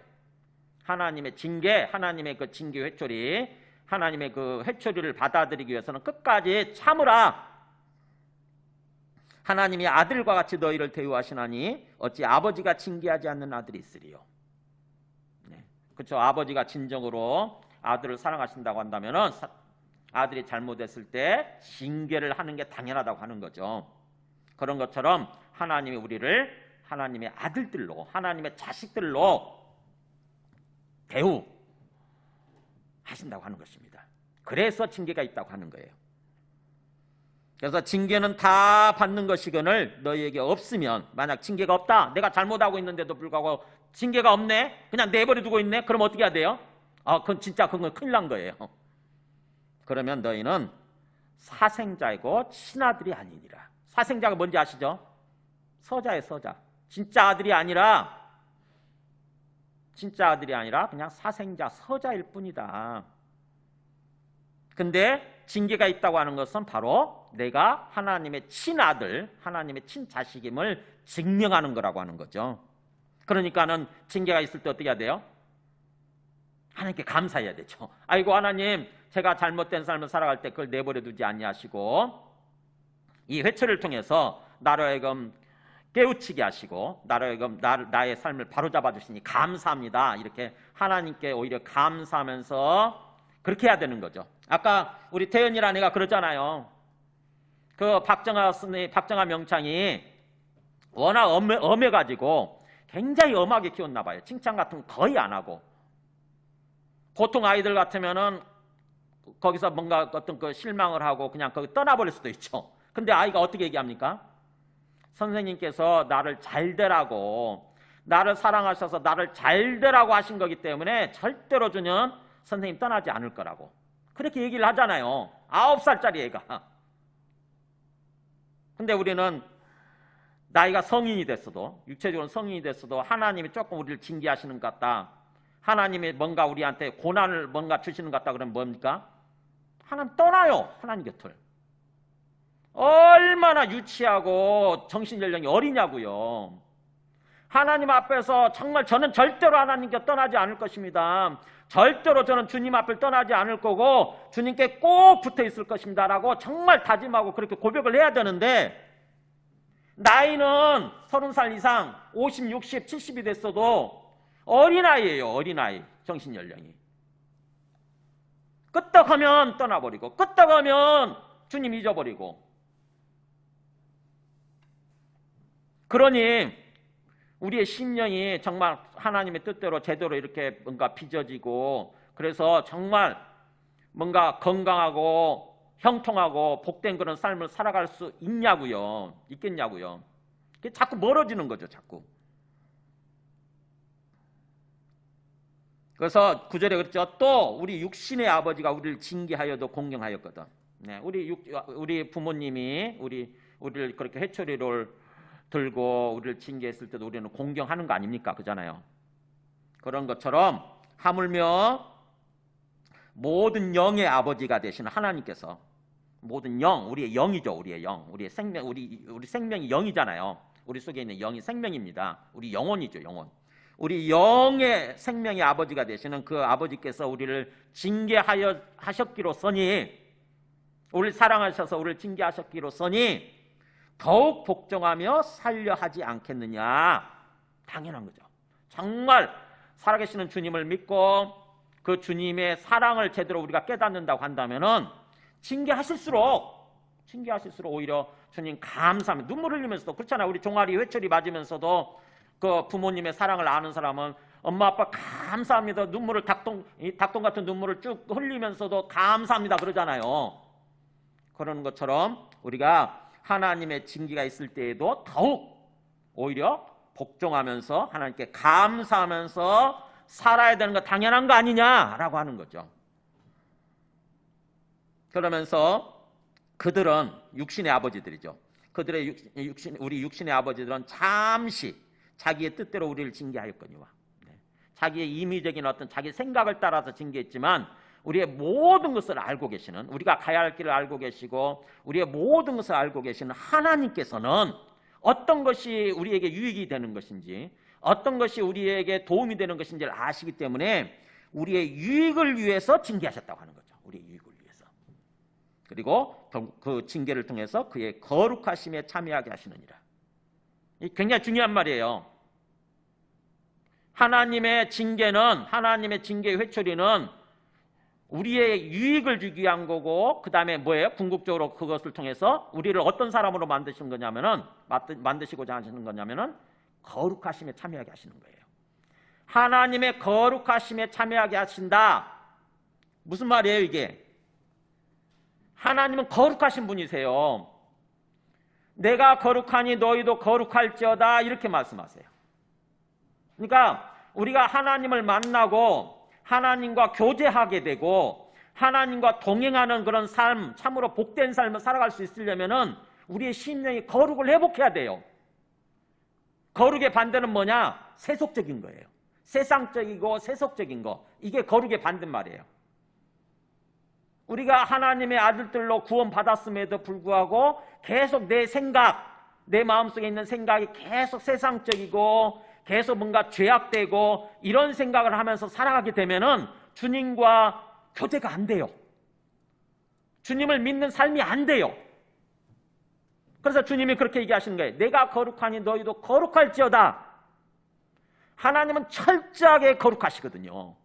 하나님의 징계, 하나님의 그 징계 회초리, 하나님의 그 회초리를 받아들이기 위해서는 끝까지 참으라. 하나님이 아들과 같이 너희를 대우하시나니 어찌 아버지가 징계하지 않는 아들이 있으리요. 네. 그렇죠. 아버지가 진정으로 아들을 사랑하신다고 한다면은 아들이 잘못했을 때 징계를 하는 게 당연하다고 하는 거죠. 그런 것처럼 하나님이 우리를 하나님의 아들들로, 하나님의 자식들로 대우하신다고 하는 것입니다. 그래서 징계가 있다고 하는 거예요. 그래서 징계는 다 받는 것이거늘 너희에게 없으면, 만약 징계가 없다, 내가 잘못하고 있는데도 불구하고 징계가 없네, 그냥 내버려 두고 있네, 그럼 어떻게 해야 돼요? 그건 진짜 그건 큰일 난 거예요. 그러면 너희는 사생자이고 친아들이 아니니라. 사생자가 뭔지 아시죠? 서자예요, 서자. 진짜 아들이 아니라 그냥 사생자, 서자일 뿐이다. 근데 징계가 있다고 하는 것은 바로 내가 하나님의 친아들, 하나님의 친자식임을 증명하는 거라고 하는 거죠. 그러니까는 징계가 있을 때 어떻게 해야 돼요? 하나님께 감사해야 되죠. 아이고 하나님, 제가 잘못된 삶을 살아갈 때 그걸 내버려 두지 아니하시고 이 회초리를 통해서 나로 하여금 깨우치게 하시고 나로 하여금 나의 삶을 바로잡아 주시니 감사합니다. 이렇게 하나님께 오히려 감사하면서 그렇게 해야 되는 거죠. 아까 우리 태연이라는 애가 그러잖아요. 그 박정아 명창이 워낙 엄해가지고 굉장히 엄하게 키웠나 봐요. 칭찬 같은 거 거의 안 하고. 보통 아이들 같으면은 거기서 뭔가 어떤 그 실망을 하고 그냥 거기 떠나버릴 수도 있죠. 근데 아이가 어떻게 얘기합니까? 선생님께서 나를 잘 되라고, 나를 사랑하셔서 나를 잘 되라고 하신 거기 때문에 절대로 주는 선생님 떠나지 않을 거라고 그렇게 얘기를 하잖아요. 9살짜리 애가. 근데 우리는 나이가 성인이 됐어도, 육체적으로 성인이 됐어도 하나님이 조금 우리를 징계하시는 것 같다, 하나님이 뭔가 우리한테 고난을 뭔가 주시는 것 같다 그러면 뭡니까? 하나님 떠나요. 하나님 곁을. 얼마나 유치하고 정신연령이 어리냐고요. 하나님 앞에서 정말 저는 절대로 하나님 곁 떠나지 않을 것입니다. 절대로 저는 주님 앞을 떠나지 않을 거고 주님께 꼭 붙어 있을 것입니다 라고 정말 다짐하고 그렇게 고백을 해야 되는데, 나이는 30살 이상 50, 60, 70이 됐어도 어린아이예요. 어린아이 정신연령이. 끄떡하면 떠나버리고 끄떡하면 주님 잊어버리고. 그러니 우리의 심령이 정말 하나님의 뜻대로 제대로 이렇게 뭔가 빚어지고, 그래서 정말 뭔가 건강하고 형통하고 복된 그런 삶을 살아갈 수 있냐고요. 있겠냐고요. 자꾸 멀어지는 거죠. 자꾸. 그래서 9절에 그랬죠. 또 우리 육신의 아버지가 우리를 징계하여도 공경하였거든. 네, 우리 부모님이 우리를 그렇게 회초리를 들고 우리를 징계했을 때도 우리는 공경하는 거 아닙니까? 그잖아요. 그런 것처럼 하물며 모든 영의 아버지가 되시는 하나님께서, 모든 영, 우리의 영이죠. 우리의 영, 우리의 생명, 우리 생명이 영이잖아요. 우리 속에 있는 영이 생명입니다. 우리 영혼이죠. 영혼. 우리 영의 생명의 아버지가 되시는 그 아버지께서 우리를 징계하셨기로서니, 우리를 사랑하셔서 우리를 징계하셨기로서니 더욱 복종하며 살려 하지 않겠느냐. 당연한 거죠. 정말 살아계시는 주님을 믿고 그 주님의 사랑을 제대로 우리가 깨닫는다고 한다면은 징계하실수록 오히려 주님 감사합니다. 눈물 흘리면서도 그렇잖아요. 우리 종아리 회초리 맞으면서도 그 부모님의 사랑을 아는 사람은 엄마 아빠 감사합니다. 눈물을 닭똥 같은 눈물을 쭉 흘리면서도 감사합니다 그러잖아요. 그러는 것처럼 우리가 하나님의 징계가 있을 때에도 더욱 오히려 복종하면서 하나님께 감사하면서 살아야 되는 거 당연한 거 아니냐라고 하는 거죠. 그러면서 그들은 육신의 아버지들이죠. 그들의 우리 육신의 아버지들은 잠시 자기의 뜻대로 우리를 징계하였거니와 자기의 임의적인 어떤 자기 생각을 따라서 징계했지만 우리의 모든 것을 알고 계시는, 우리가 가야 할 길을 알고 계시고 우리의 모든 것을 알고 계시는 하나님께서는 어떤 것이 우리에게 유익이 되는 것인지 어떤 것이 우리에게 도움이 되는 것인지를 아시기 때문에 우리의 유익을 위해서 징계하셨다고 하는 거죠. 우리의 유익을 위해서. 그리고 그 징계를 통해서 그의 거룩하심에 참여하게 하시느니라. 이 굉장히 중요한 말이에요. 하나님의 징계는, 하나님의 징계의 회초리는 우리의 유익을 주기 위한 거고, 그 다음에 뭐예요? 궁극적으로 그것을 통해서 우리를 어떤 사람으로 만드시는 거냐면은, 만드시고자 하시는 거냐면은 거룩하심에 참여하게 하시는 거예요. 하나님의 거룩하심에 참여하게 하신다. 무슨 말이에요 이게? 하나님은 거룩하신 분이세요. 내가 거룩하니 너희도 거룩할지어다 이렇게 말씀하세요. 그러니까 우리가 하나님을 만나고 하나님과 교제하게 되고 하나님과 동행하는 그런 삶, 참으로 복된 삶을 살아갈 수 있으려면은 우리의 심령이 거룩을 회복해야 돼요. 거룩의 반대는 뭐냐? 세속적인 거예요. 세상적이고 세속적인 거. 이게 거룩의 반대말이에요. 우리가 하나님의 아들들로 구원받았음에도 불구하고 계속 내 생각, 내 마음속에 있는 생각이 계속 세상적이고 계속 뭔가 죄악되고 이런 생각을 하면서 살아가게 되면은 주님과 교제가 안 돼요. 주님을 믿는 삶이 안 돼요. 그래서 주님이 그렇게 얘기하시는 거예요. 내가 거룩하니 너희도 거룩할지어다. 하나님은 철저하게 거룩하시거든요.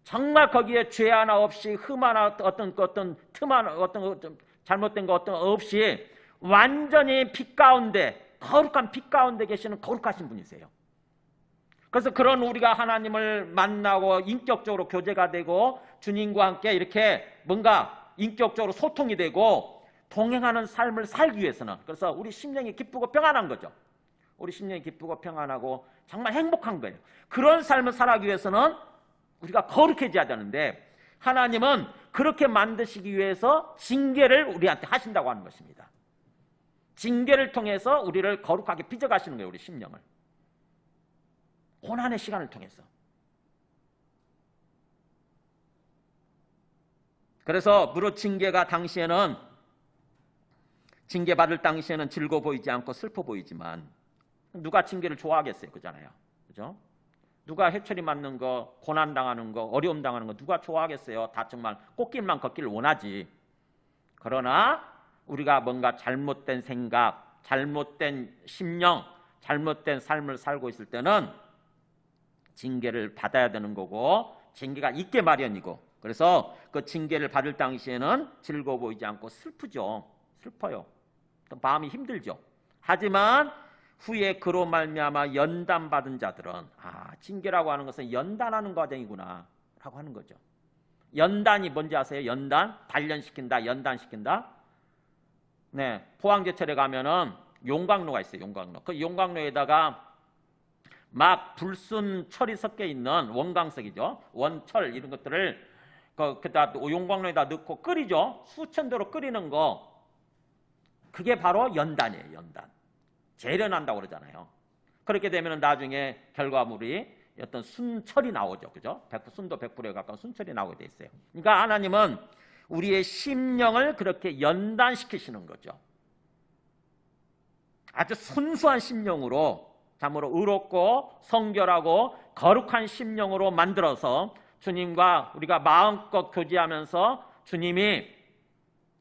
정말 거기에 죄 하나 없이 흠 하나 어떤 틈 하나 어떤 잘못된 거 어떤 없이 완전히 빛 가운데 거룩한 빛 가운데 계시는 거룩하신 분이세요. 그래서 그런 우리가 하나님을 만나고 인격적으로 교제가 되고 주님과 함께 이렇게 뭔가 인격적으로 소통이 되고 동행하는 삶을 살기 위해서는, 그래서 우리 심령이 기쁘고 평안한 거죠. 우리 심령이 기쁘고 평안하고 정말 행복한 거예요. 그런 삶을 살아가기 위해서는 우리가 거룩해져야 되는데 하나님은 그렇게 만드시기 위해서 징계를 우리한테 하신다고 하는 것입니다. 징계를 통해서 우리를 거룩하게 빚어가시는 거예요. 우리 심령을. 고난의 시간을 통해서. 그래서 무릇 징계가 당시에는, 징계받을 당시에는 즐거워 보이지 않고 슬퍼 보이지만 누가 징계를 좋아하겠어요? 그잖아요. 그죠? 누가 회초리 맞는 거, 고난 당하는 거, 어려움 당하는 거 누가 좋아하겠어요? 다 정말 꽃길만 걷기를 원하지. 그러나 우리가 뭔가 잘못된 생각, 잘못된 심령, 잘못된 삶을 살고 있을 때는 징계를 받아야 되는 거고 징계가 있게 마련이고, 그래서 그 징계를 받을 당시에는 즐거워 보이지 않고 슬프죠. 슬퍼요. 마음이 힘들죠. 하지만 후에 그로 말미암아 연단받은 자들은 징계라고 하는 것은 연단하는 과정이구나 라고 하는 거죠. 연단이 뭔지 아세요? 연단? 단련시킨다, 연단시킨다. 네, 포항제철에 가면은 용광로가 있어요. 용광로. 그 용광로에다가 막 불순 철이 섞여 있는 원광석이죠. 원철 이런 것들을 그다 용광로에다 넣고 끓이죠. 수천 도로 끓이는 거. 그게 바로 연단이에요. 연단. 재련한다고 그러잖아요. 그렇게 되면 나중에 결과물이 어떤 순철이 나오죠. 그죠? 순도 100%에 가까운 순철이 나오게 돼 있어요. 그러니까 하나님은 우리의 심령을 그렇게 연단시키시는 거죠. 아주 순수한 심령으로, 참으로 의롭고 성결하고 거룩한 심령으로 만들어서 주님과 우리가 마음껏 교제하면서 주님이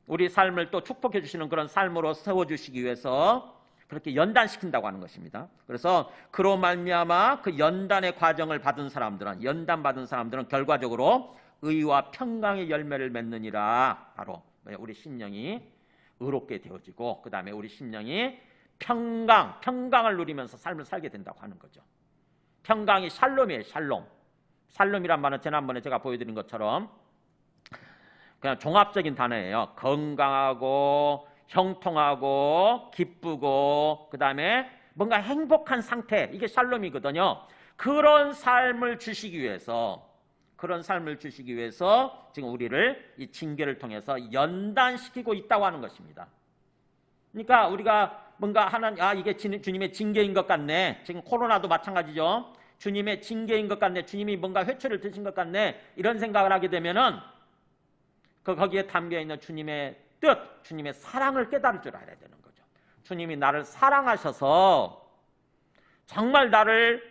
우리 삶을 또 축복해 주시는 그런 삶으로 세워주시기 위해서 그렇게 연단시킨다고 하는 것입니다. 그래서 그로 말미암아 그 연단의 과정을 받은 사람들은, 연단 받은 사람들은 결과적으로 의와 평강의 열매를 맺느니라. 바로 우리 심령이 의롭게 되어지고 그 다음에 우리 심령이 평강을 누리면서 삶을 살게 된다고 하는 거죠. 평강이 샬롬이에요. 샬롬이란 말은 지난번에 제가 보여드린 것처럼 그냥 종합적인 단어예요. 건강하고 형통하고 기쁘고 그 다음에 뭔가 행복한 상태, 이게 샬롬이거든요. 그런 삶을 주시기 위해서 지금 우리를 이 징계를 통해서 연단시키고 있다고 하는 것입니다. 그러니까 우리가 뭔가 이게 주님의 징계인 것 같네. 지금 코로나도 마찬가지죠. 주님의 징계인 것 같네. 주님이 뭔가 회초리를 드신 것 같네. 이런 생각을 하게 되면은 거기에 담겨 있는 주님의 뜻, 주님의 사랑을 깨달을 줄 알아야 되는 거죠. 주님이 나를 사랑하셔서 정말 나를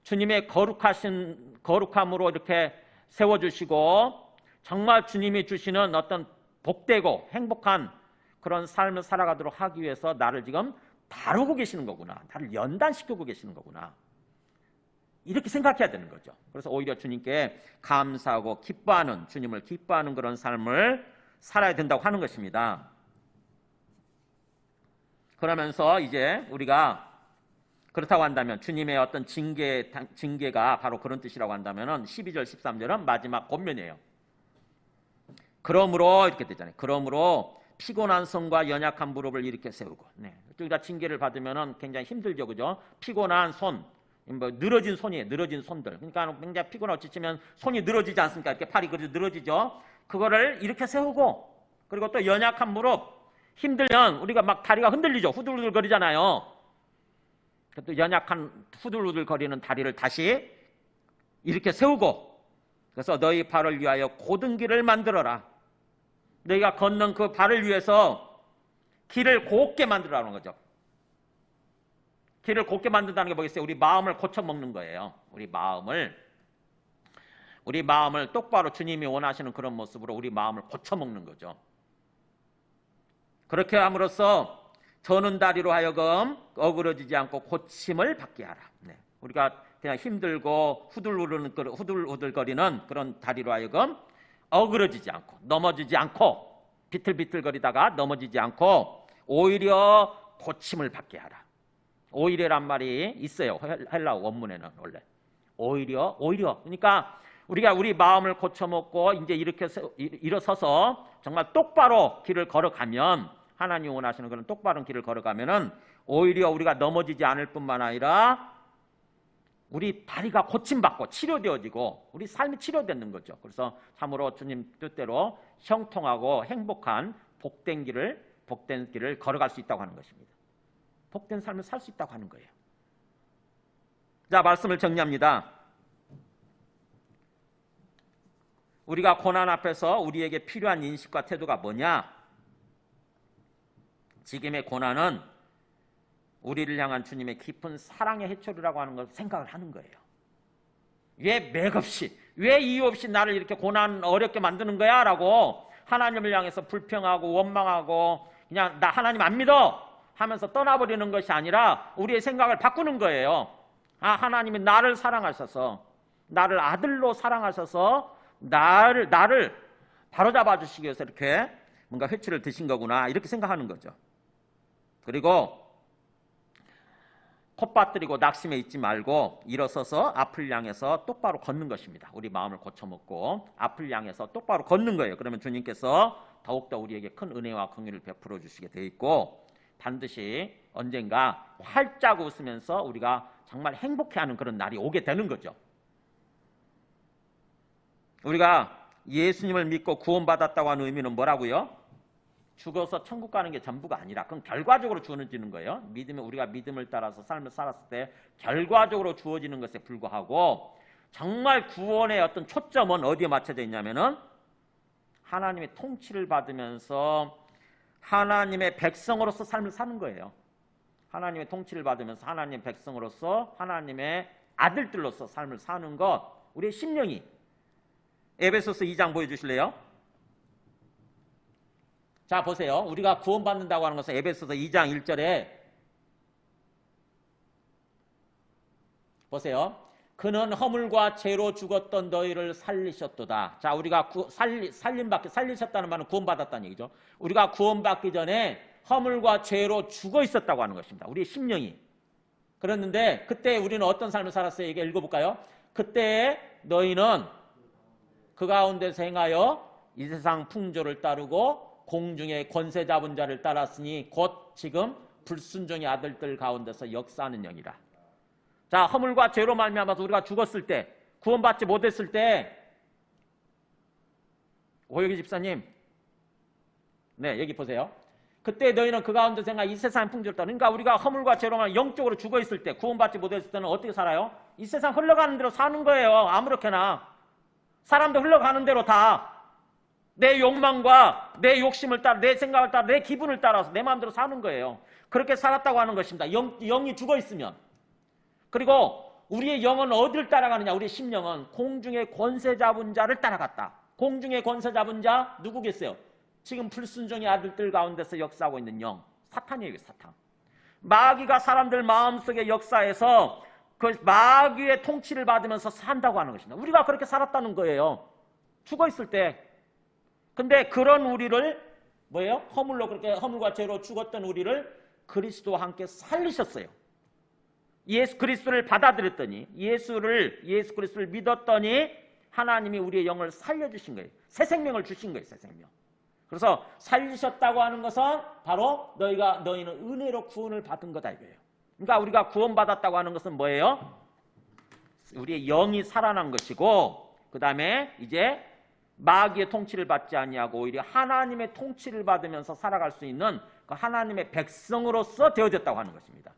주님의 거룩함으로 이렇게 세워주시고 정말 주님이 주시는 어떤 복되고 행복한 그런 삶을 살아가도록 하기 위해서 나를 지금 다루고 계시는 거구나. 나를 연단시키고 계시는 거구나. 이렇게 생각해야 되는 거죠. 그래서 오히려 주님께 감사하고 기뻐하는, 주님을 기뻐하는 그런 삶을 살아야 된다고 하는 것입니다. 그러면서 이제 우리가 그렇다고 한다면 주님의 어떤 징계가 바로 그런 뜻이라고 한다면 12절 13절은 마지막 권면이에요. 그러므로 이렇게 되잖아요. 그러므로 피곤한 손과 연약한 무릎을 이렇게 세우고, 우리가 징계를 받으면 굉장히 힘들죠, 그죠? 피곤한 손, 늘어진 손이에요. 늘어진 손들. 그러니까 굉장히 피곤하고 지치면 손이 늘어지지 않습니까? 이렇게 팔이 그렇게 늘어지죠. 그거를 이렇게 세우고, 그리고 또 연약한 무릎, 힘들면 우리가 막 다리가 흔들리죠. 후들후들 거리잖아요. 또 연약한 후들후들 거리는 다리를 다시 이렇게 세우고, 그래서 너희 발을 위하여 곧은 길을 만들어라. 너희가 걷는 그 발을 위해서 길을 곱게 만들라는 거죠. 길을 곱게 만든다는 게 뭐겠어요? 우리 마음을 고쳐먹는 거예요. 우리 마음을 똑바로 주님이 원하시는 그런 모습으로 우리 마음을 고쳐먹는 거죠. 그렇게 함으로써 저는 다리로 하여금 어그러지지 않고 고침을 받게 하라. 우리가 그냥 힘들고 후들후들거리는 그런 다리로 하여금 어그러지지 않고 넘어지지 않고 비틀비틀거리다가 넘어지지 않고 오히려 고침을 받게 하라. 오히려란 말이 있어요. 헬라어 원문에는 원래 오히려. 그러니까 우리가 우리 마음을 고쳐먹고 이제 이렇게 일어서서 정말 똑바로 길을 걸어가면, 하나님 원하시는 그런 똑바른 길을 걸어가면은 오히려 우리가 넘어지지 않을 뿐만 아니라 우리 다리가 고침받고 치료되어지고 우리 삶이 치료되는 거죠. 그래서 참으로 주님 뜻대로 형통하고 행복한 복된 길을 걸어갈 수 있다고 하는 것입니다. 복된 삶을 살 수 있다고 하는 거예요. 자, 말씀을 정리합니다. 우리가 고난 앞에서 우리에게 필요한 인식과 태도가 뭐냐? 지금의 고난은 우리를 향한 주님의 깊은 사랑의 해초리라고 하는 걸 생각을 하는 거예요. 왜 맥없이, 왜 이유 없이 나를 이렇게 고난 어렵게 만드는 거야? 라고 하나님을 향해서 불평하고 원망하고 그냥 나 하나님 안 믿어 하면서 떠나버리는 것이 아니라 우리의 생각을 바꾸는 거예요. 하나님이 나를 사랑하셔서, 나를 아들로 사랑하셔서 나를 바로잡아 주시기 위해서 이렇게 뭔가 회초리를 드신 거구나, 이렇게 생각하는 거죠. 그리고 콧받들이고 낙심해 있지 말고 일어서서 앞을 향해서 똑바로 걷는 것입니다. 우리 마음을 고쳐먹고 앞을 향해서 똑바로 걷는 거예요. 그러면 주님께서 더욱더 우리에게 큰 은혜와 긍휼을 베풀어 주시게 돼 있고, 반드시 언젠가 활짝 웃으면서 우리가 정말 행복해하는 그런 날이 오게 되는 거죠. 우리가 예수님을 믿고 구원받았다고 하는 의미는 뭐라고요? 죽어서 천국 가는 게 전부가 아니라 그건 결과적으로 주어지는 거예요. 우리가 믿음을 따라서 삶을 살았을 때 결과적으로 주어지는 것에 불과하고, 정말 구원의 어떤 초점은 어디에 맞춰져 있냐면은 하나님의 통치를 받으면서 하나님의 백성으로서 삶을 사는 거예요. 하나님의 통치를 받으면서 하나님의 백성으로서 하나님의 아들들로서 삶을 사는 것, 우리의 심령이. 에베소서 2장 보여주실래요? 자, 보세요. 우리가 구원받는다고 하는 것은 에베소서 2장 1절에 보세요. 그는 허물과 죄로 죽었던 너희를 살리셨도다. 자, 우리가 살리셨다는 말은 구원받았다는 얘기죠. 우리가 구원받기 전에 허물과 죄로 죽어 있었다고 하는 것입니다. 우리의 심령이. 그랬는데 그때 우리는 어떤 삶을 살았어요? 이게 읽어볼까요? 그때 너희는 그 가운데서 행하여 이 세상 풍조를 따르고 공중의 권세 잡은 자를 따랐으니 곧 지금 불순종의 아들들 가운데서 역사하는 영이라. 자, 허물과 죄로 말미암아서 우리가 죽었을 때, 구원받지 못했을 때, 오여기 집사님, 네, 여기 보세요. 그때 너희는 그 가운데서 행하여 이 세상 풍조를 따르고, 그러니까 우리가 허물과 죄로 말 영적으로 죽어 있을 때, 구원받지 못했을 때는 어떻게 살아요? 이 세상 흘러가는 대로 사는 거예요. 아무렇게나. 사람도 흘러가는 대로 다 내 욕망과 내 욕심을 따라, 내 생각을 따라, 내 기분을 따라서 내 마음대로 사는 거예요. 그렇게 살았다고 하는 것입니다. 영이 죽어 있으면. 그리고 우리의 영은 어디를 따라가느냐? 우리의 심령은 공중의 권세 잡은 자를 따라갔다. 공중의 권세 잡은 자 누구겠어요? 지금 불순종의 아들들 가운데서 역사하고 있는 영, 사탄이에요. 사탄. 마귀가 사람들 마음속에 역사해서 그 마귀의 통치를 받으면서 산다고 하는 것입니다. 우리가 그렇게 살았다는 거예요. 죽어 있을 때. 근데 그런 우리를 뭐예요? 허물과 죄로 죽었던 우리를 그리스도와 함께 살리셨어요. 예수 그리스도를 받아들였더니, 예수 그리스도를 믿었더니 하나님이 우리의 영을 살려주신 거예요. 새 생명을 주신 거예요. 새 생명. 그래서 살리셨다고 하는 것은 바로 너희는 은혜로 구원을 받은 거다 이거예요. 그러니까 우리가 구원받았다고 하는 것은 뭐예요? 우리의 영이 살아난 것이고, 그 다음에 이제 마귀의 통치를 받지 아니하고 오히려 하나님의 통치를 받으면서 살아갈 수 있는 그 하나님의 백성으로서 되어졌다고 하는 것입니다.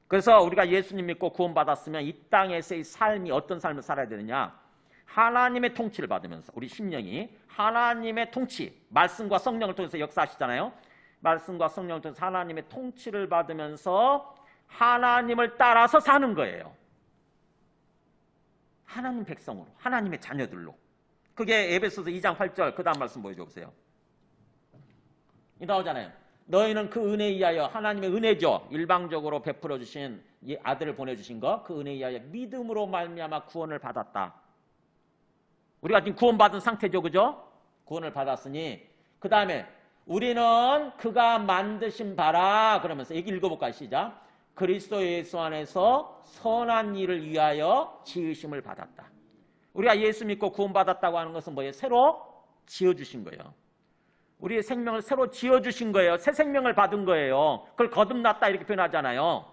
그래서 우리가 예수님 믿고 구원받았으면 이 땅에서의 삶이 어떤 삶을 살아야 되느냐? 하나님의 통치를 받으면서 우리 심령이 하나님의 통치, 말씀과 성령을 통해서 역사하시잖아요. 말씀과 성령을 통해서 하나님의 통치를 받으면서 하나님을 따라서 사는 거예요. 하나님 백성으로, 하나님의 자녀들로. 그게 에베소서 2장 8절 그 다음 말씀 보여줘 보세요. 이 나오잖아요. 너희는 그 은혜에 의하여, 하나님의 은혜죠. 일방적으로 베풀어 주신 이 아들을 보내주신 거, 그 은혜에 의하여 믿음으로 말미암아 구원을 받았다. 우리가 지금 구원받은 상태죠. 그죠? 구원을 받았으니 그 다음에 우리는 그가 만드신 바라 그러면서 얘기 읽어볼까요? 시작. 그리스도 예수 안에서 선한 일을 위하여 지으심을 받았다. 우리가 예수 믿고 구원받았다고 하는 것은 뭐예요? 새로 지어주신 거예요. 우리의 생명을 새로 지어주신 거예요. 새 생명을 받은 거예요. 그걸 거듭났다 이렇게 표현하잖아요.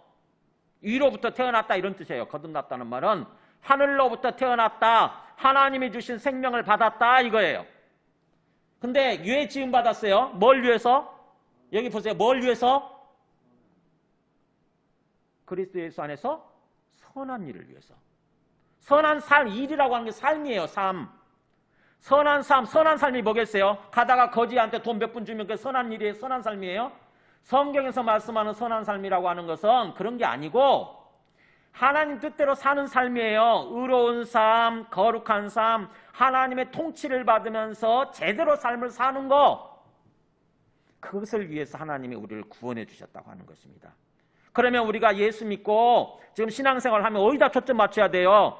위로부터 태어났다 이런 뜻이에요. 거듭났다는 말은 하늘로부터 태어났다. 하나님이 주신 생명을 받았다 이거예요. 근데 왜 지음받았어요? 뭘 위해서? 여기 보세요. 뭘 위해서? 그리스도 예수 안에서 선한 일을 위해서. 선한 삶, 일이라고 하는 게 삶이에요. 삶. 선한 삶, 선한 삶이 뭐겠어요? 가다가 거지한테 돈 몇 푼 주면 그게 선한 일이에요? 선한 삶이에요? 성경에서 말씀하는 선한 삶이라고 하는 것은 그런 게 아니고 하나님 뜻대로 사는 삶이에요. 의로운 삶, 거룩한 삶, 하나님의 통치를 받으면서 제대로 삶을 사는 거. 그것을 위해서 하나님이 우리를 구원해 주셨다고 하는 것입니다. 그러면 우리가 예수 믿고 지금 신앙생활을 하면 어디다 초점 맞춰야 돼요?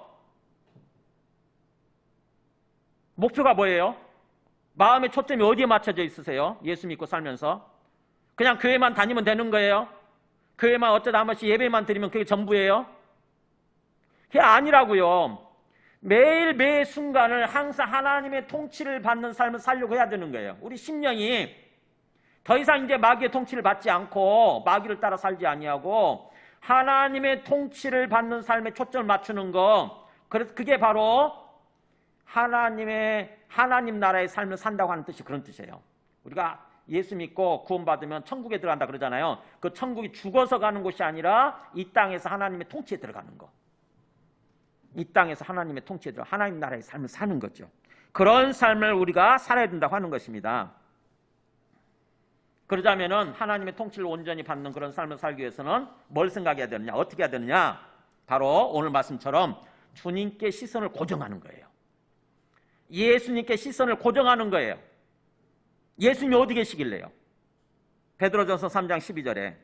목표가 뭐예요? 마음의 초점이 어디에 맞춰져 있으세요? 예수 믿고 살면서 그냥 교회만 다니면 되는 거예요? 교회만 어쩌다 한 번씩 예배만 드리면 그게 전부예요? 그게 아니라고요. 매일매일 순간을 항상 하나님의 통치를 받는 삶을 살려고 해야 되는 거예요. 우리 심령이 더 이상 이제 마귀의 통치를 받지 않고 마귀를 따라 살지 아니하고 하나님의 통치를 받는 삶에 초점을 맞추는 거. 그래서 그게 바로 하나님 나라의 삶을 산다고 하는 뜻이 그런 뜻이에요. 우리가 예수 믿고 구원받으면 천국에 들어간다 그러잖아요. 그 천국이 죽어서 가는 곳이 아니라 이 땅에서 하나님의 통치에 들어가는 거. 이 땅에서 하나님의 통치에 들어 하나님 나라의 삶을 사는 거죠. 그런 삶을 우리가 살아야 된다고 하는 것입니다. 그러자면은 하나님의 통치를 온전히 받는 그런 삶을 살기 위해서는 뭘 생각해야 되느냐? 어떻게 해야 되느냐? 바로 오늘 말씀처럼 주님께 시선을 고정하는 거예요. 예수님께 시선을 고정하는 거예요. 예수님이 어디 계시길래요? 베드로전서 3장 12절에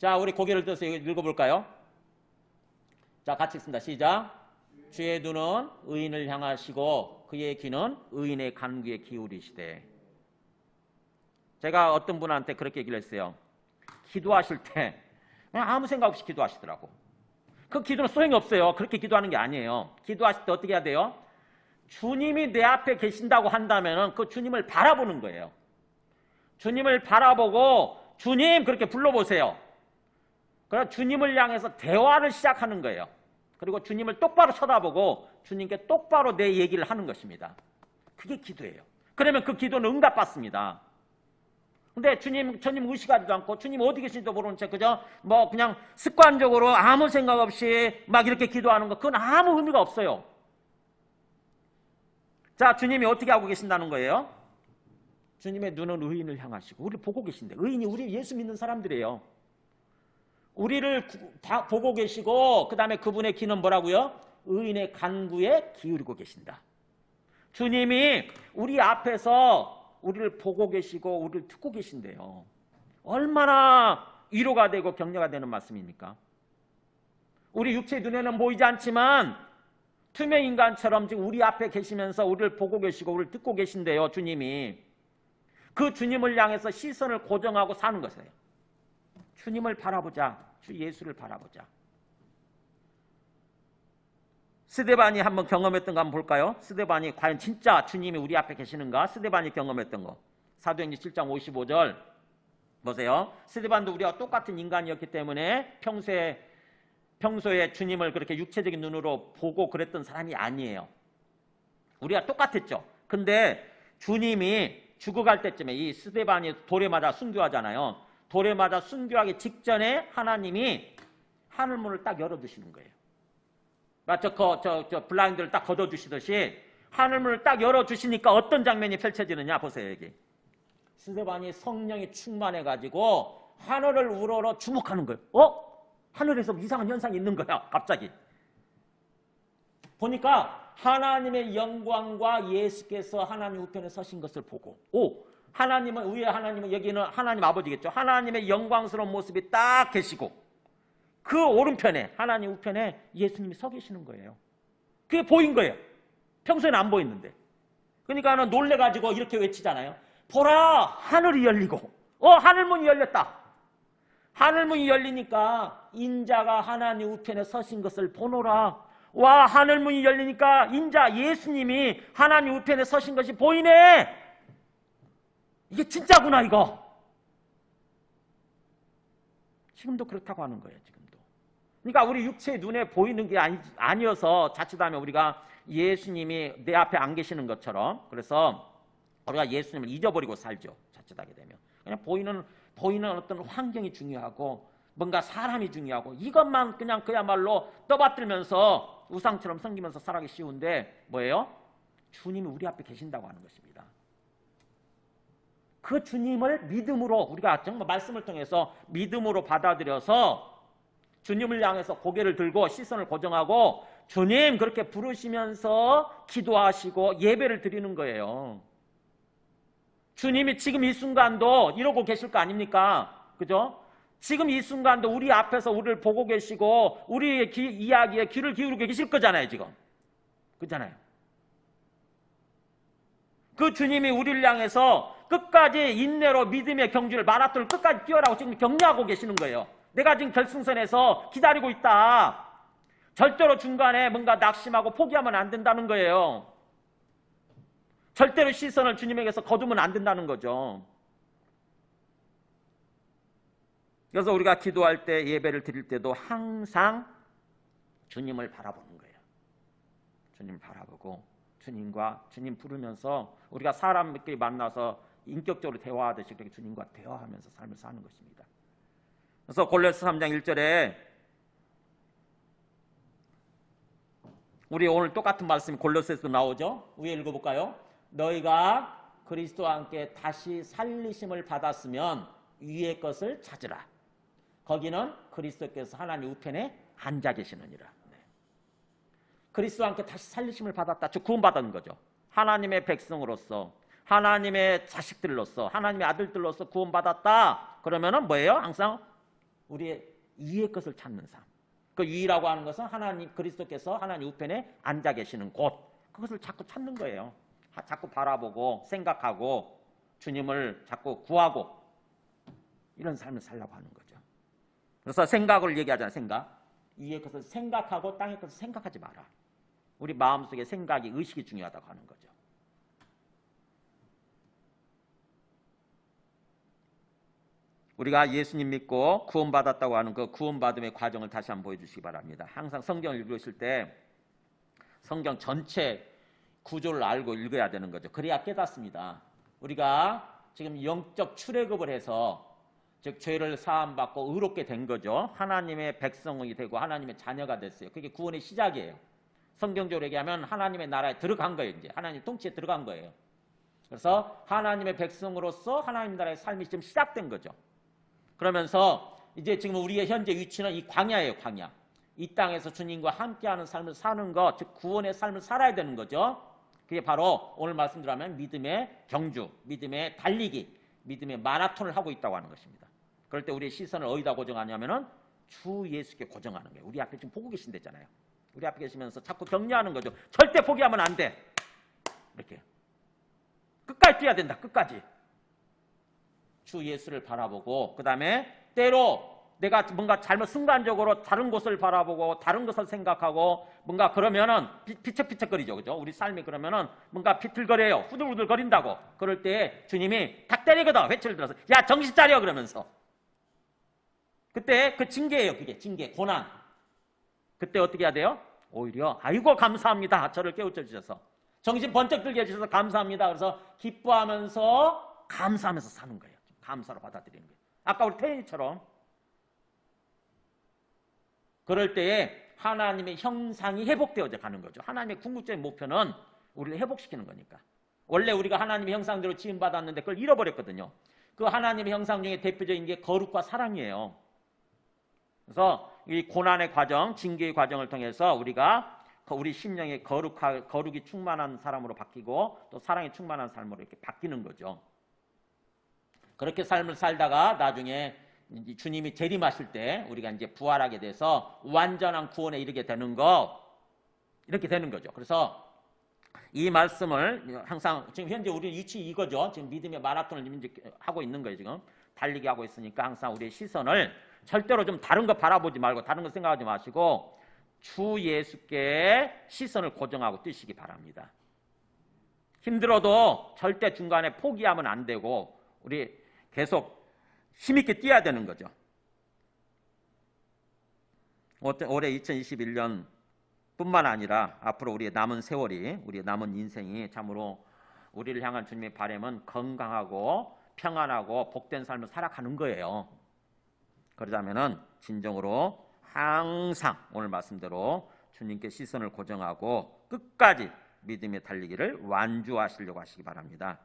자, 우리 고개를 들어서 읽어볼까요? 자, 같이 읽습니다. 시작. 주의 눈은 의인을 향하시고 그의 귀는 의인의 간구에 기울이시되. 제가 어떤 분한테 그렇게 얘기를 했어요. 기도하실 때 그냥 아무 생각 없이 기도하시더라고. 그 기도는 소용이 없어요. 그렇게 기도하는 게 아니에요. 기도하실 때 어떻게 해야 돼요? 주님이 내 앞에 계신다고 한다면 그 주님을 바라보는 거예요. 주님을 바라보고 주님 그렇게 불러보세요. 그럼 주님을 향해서 대화를 시작하는 거예요. 그리고 주님을 똑바로 쳐다보고 주님께 똑바로 내 얘기를 하는 것입니다. 그게 기도예요. 그러면 그 기도는 응답받습니다. 근데 주님 의식하지도 않고 주님 어디 계신지도 모르는 채 그죠? 뭐 그냥 습관적으로 아무 생각 없이 막 이렇게 기도하는 거 그건 아무 의미가 없어요. 자, 주님이 어떻게 하고 계신다는 거예요? 주님의 눈은 의인을 향하시고 우리를 보고 계신데 의인이 우리 예수 믿는 사람들이에요. 우리를 보고 계시고 그 다음에 그분의 귀는 뭐라고요? 의인의 간구에 기울이고 계신다. 주님이 우리 앞에서 우리를 보고 계시고 우리를 듣고 계신데요. 얼마나 위로가 되고 격려가 되는 말씀입니까? 우리 육체의 눈에는 보이지 않지만 투명 인간처럼 지금 우리 앞에 계시면서 우리를 보고 계시고 우리를 듣고 계신데요. 주님이. 그 주님을 향해서 시선을 고정하고 사는 것이에요. 주님을 바라보자. 주 예수를 바라보자. 스데반이 한번 경험했던 거 한번 볼까요? 스데반이 과연 진짜 주님이 우리 앞에 계시는가? 스데반이 경험했던 거. 사도행전 7장 55절 보세요. 스데반도 우리와 똑같은 인간이었기 때문에 평소에 주님을 그렇게 육체적인 눈으로 보고 그랬던 사람이 아니에요. 우리가 똑같았죠. 근데 주님이 죽어갈 때쯤에 이 스데반이 돌에 맞아 순교하잖아요. 돌에 맞아 순교하기 직전에 하나님이 하늘문을 딱 열어두시는 거예요. 저 블라인드를 딱 걷어주시듯이 하늘문을 딱 열어주시니까 어떤 장면이 펼쳐지느냐 보세요. 여기 스데반이 성령이 충만해가지고 하늘을 우러러 주목하는 거예요. 하늘에서 이상한 현상이 있는 거야. 갑자기 보니까 하나님의 영광과 예수께서 하나님 우편에 서신 것을 보고 하나님은 위에 하나님은 여기는 하나님 아버지겠죠. 하나님의 영광스러운 모습이 딱 계시고 그 오른편에 하나님 우편에 예수님이 서 계시는 거예요. 그게 보인 거예요. 평소에는 안 보였는데. 그러니까 놀래가지고 이렇게 외치잖아요. 보라 하늘이 열리고 하늘문이 열렸다. 하늘문이 열리니까 인자가 하나님 우편에 서신 것을 보노라. 와 하늘문이 열리니까 인자 예수님이 하나님 우편에 서신 것이 보이네. 이게 진짜구나 이거. 지금도 그렇다고 하는 거예요. 지금도. 그러니까 우리 육체의 눈에 보이는 게 아니어서 자칫하면 우리가 예수님이 내 앞에 안 계시는 것처럼 그래서 우리가 예수님을 잊어버리고 살죠. 자칫하게 되면. 그냥 보이는 어떤 환경이 중요하고 뭔가 사람이 중요하고 이것만 그냥 그야말로 떠받들면서 우상처럼 섬기면서 살아가기 쉬운데 뭐예요? 주님이 우리 앞에 계신다고 하는 것입니다. 그 주님을 믿음으로 우리가 정말 말씀을 통해서 믿음으로 받아들여서 주님을 향해서 고개를 들고 시선을 고정하고 주님 그렇게 부르시면서 기도하시고 예배를 드리는 거예요. 주님이 지금 이 순간도 이러고 계실 거 아닙니까? 그죠? 지금 이 순간도 우리 앞에서 우리를 보고 계시고 우리의 이야기에 귀를 기울이고 계실 거잖아요. 지금. 그렇잖아요. 그 주님이 우리를 향해서 끝까지 인내로 믿음의 경주를 마라톤을 끝까지 뛰어라고 지금 격려하고 계시는 거예요. 내가 지금 결승선에서 기다리고 있다. 절대로 중간에 뭔가 낙심하고 포기하면 안 된다는 거예요. 절대로 시선을 주님에게서 거두면 안 된다는 거죠. 그래서 우리가 기도할 때 예배를 드릴 때도 항상 주님을 바라보는 거예요. 주님 바라보고 주님 부르면서 우리가 사람들끼리 만나서 인격적으로 대화하듯이 그렇게 주님과 대화하면서 삶을 사는 것입니다. 그래서 골로새 3장 1절에 우리 오늘 똑같은 말씀이 골로새에서 나오죠. 위에 읽어볼까요? 너희가 그리스도와 함께 다시 살리심을 받았으면 위의 것을 찾으라. 거기는 그리스도께서 하나님 우편에 앉아 계시느니라. 네. 그리스도와 함께 다시 살리심을 받았다. 즉 구원받은 거죠. 하나님의 백성으로서 하나님의 자식들로서 하나님의 아들들로서 구원받았다. 그러면은 뭐예요? 항상 우리의 이의 것을 찾는 삶. 그 위라고 하는 것은 하나님 그리스도께서 하나님 우편에 앉아 계시는 곳. 그것을 자꾸 찾는 거예요. 자꾸 바라보고 생각하고 주님을 자꾸 구하고 이런 삶을 살려고 하는 거죠. 그래서 생각을 얘기하잖아요. 생각. 위의 것을 생각하고 땅의 것을 생각하지 마라. 우리 마음속에 생각이 의식이 중요하다고 하는 거죠. 우리가 예수님 믿고 구원받았다고 하는 그 구원받음의 과정을 다시 한번 보여주시기 바랍니다. 항상 성경을 읽으실 때 성경 전체 구조를 알고 읽어야 되는 거죠. 그래야 깨닫습니다. 우리가 지금 영적 출애굽을 해서 즉 죄를 사함받고 의롭게 된 거죠. 하나님의 백성이 되고 하나님의 자녀가 됐어요. 그게 구원의 시작이에요. 성경적으로 얘기하면 하나님의 나라에 들어간 거예요. 이제 하나님 통치에 들어간 거예요. 그래서 하나님의 백성으로서 하나님 나라의 삶이 지금 시작된 거죠. 그러면서 이제 지금 우리의 현재 위치는 이 광야예요. 광야. 이 땅에서 주님과 함께하는 삶을 사는 것, 즉 구원의 삶을 살아야 되는 거죠. 그게 바로 오늘 말씀드리면 믿음의 경주, 믿음의 달리기, 믿음의 마라톤을 하고 있다고 하는 것입니다. 그럴 때 우리의 시선을 어디다 고정하냐면은 주 예수께 고정하는 거예요. 우리 앞에 지금 보고 계신댔잖아요. 우리 앞에 계시면서 자꾸 격려하는 거죠. 절대 포기하면 안 돼. 이렇게 끝까지 뛰어야 된다. 끝까지. 주 예수를 바라보고 그 다음에 때로 내가 뭔가 잘못 순간적으로 다른 곳을 바라보고 다른 것을 생각하고 뭔가 그러면은 피척피척거리죠. 그죠? 우리 삶이 그러면은 뭔가 비틀거려요. 후들후들거린다고. 그럴 때 주님이 탁 때리거든. 회초를 들어서 야 정신 차려 그러면서. 그때 그 징계예요. 그게 징계, 고난. 그때 어떻게 해야 돼요? 오히려 아이고 감사합니다. 저를 깨우쳐 주셔서. 정신 번쩍 들게 해주셔서 감사합니다. 그래서 기뻐하면서 감사하면서 사는 거예요. 감사로 받아들이는 거예요. 아까 우리 태인이처럼 그럴 때에 하나님의 형상이 회복되어져 가는 거죠. 하나님의 궁극적인 목표는 우리를 회복시키는 거니까. 원래 우리가 하나님의 형상대로 지음받았는데 그걸 잃어버렸거든요. 그 하나님의 형상 중에 대표적인 게 거룩과 사랑이에요. 그래서 이 고난의 과정, 징계의 과정을 통해서 우리가 우리 심령의 거룩이 충만한 사람으로 바뀌고 또 사랑이 충만한 삶으로 이렇게 바뀌는 거죠. 그렇게 삶을 살다가 나중에 주님이 재림하실 때 우리가 이제 부활하게 돼서 완전한 구원에 이르게 되는 거 이렇게 되는 거죠. 그래서 이 말씀을 항상 지금 현재 우리 위치 이거죠. 지금 믿음의 마라톤을 이제 하고 있는 거예요. 지금 달리기 하고 있으니까 항상 우리의 시선을 절대로 좀 다른 거 바라보지 말고 다른 거 생각하지 마시고 주 예수께 시선을 고정하고 뛰시기 바랍니다. 힘들어도 절대 중간에 포기하면 안 되고 우리 계속 힘있게 뛰어야 되는 거죠. 올해 2021년 뿐만 아니라 앞으로 우리의 남은 세월이, 우리의 남은 인생이 참으로 우리를 향한 주님의 바람은 건강하고 평안하고 복된 삶을 살아가는 거예요. 그러자면은 진정으로 항상 오늘 말씀대로 주님께 시선을 고정하고 끝까지 믿음의 달리기를 완주하시려고 하시기 바랍니다.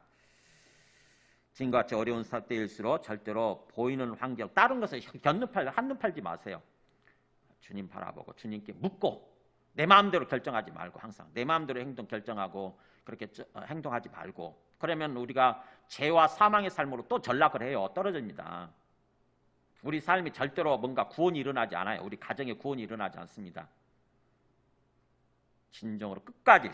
지금과 같이 어려운 때일수록 절대로 보이는 환경, 다른 것에 한눈 팔지 마세요. 주님 바라보고 주님께 묻고 내 마음대로 결정하지 말고 항상 내 마음대로 결정하고 그렇게 행동하지 말고 그러면 우리가 죄와 사망의 삶으로 또 전락을 해요. 떨어집니다. 우리 삶이 절대로 뭔가 구원이 일어나지 않아요. 우리 가정에 구원이 일어나지 않습니다. 진정으로 끝까지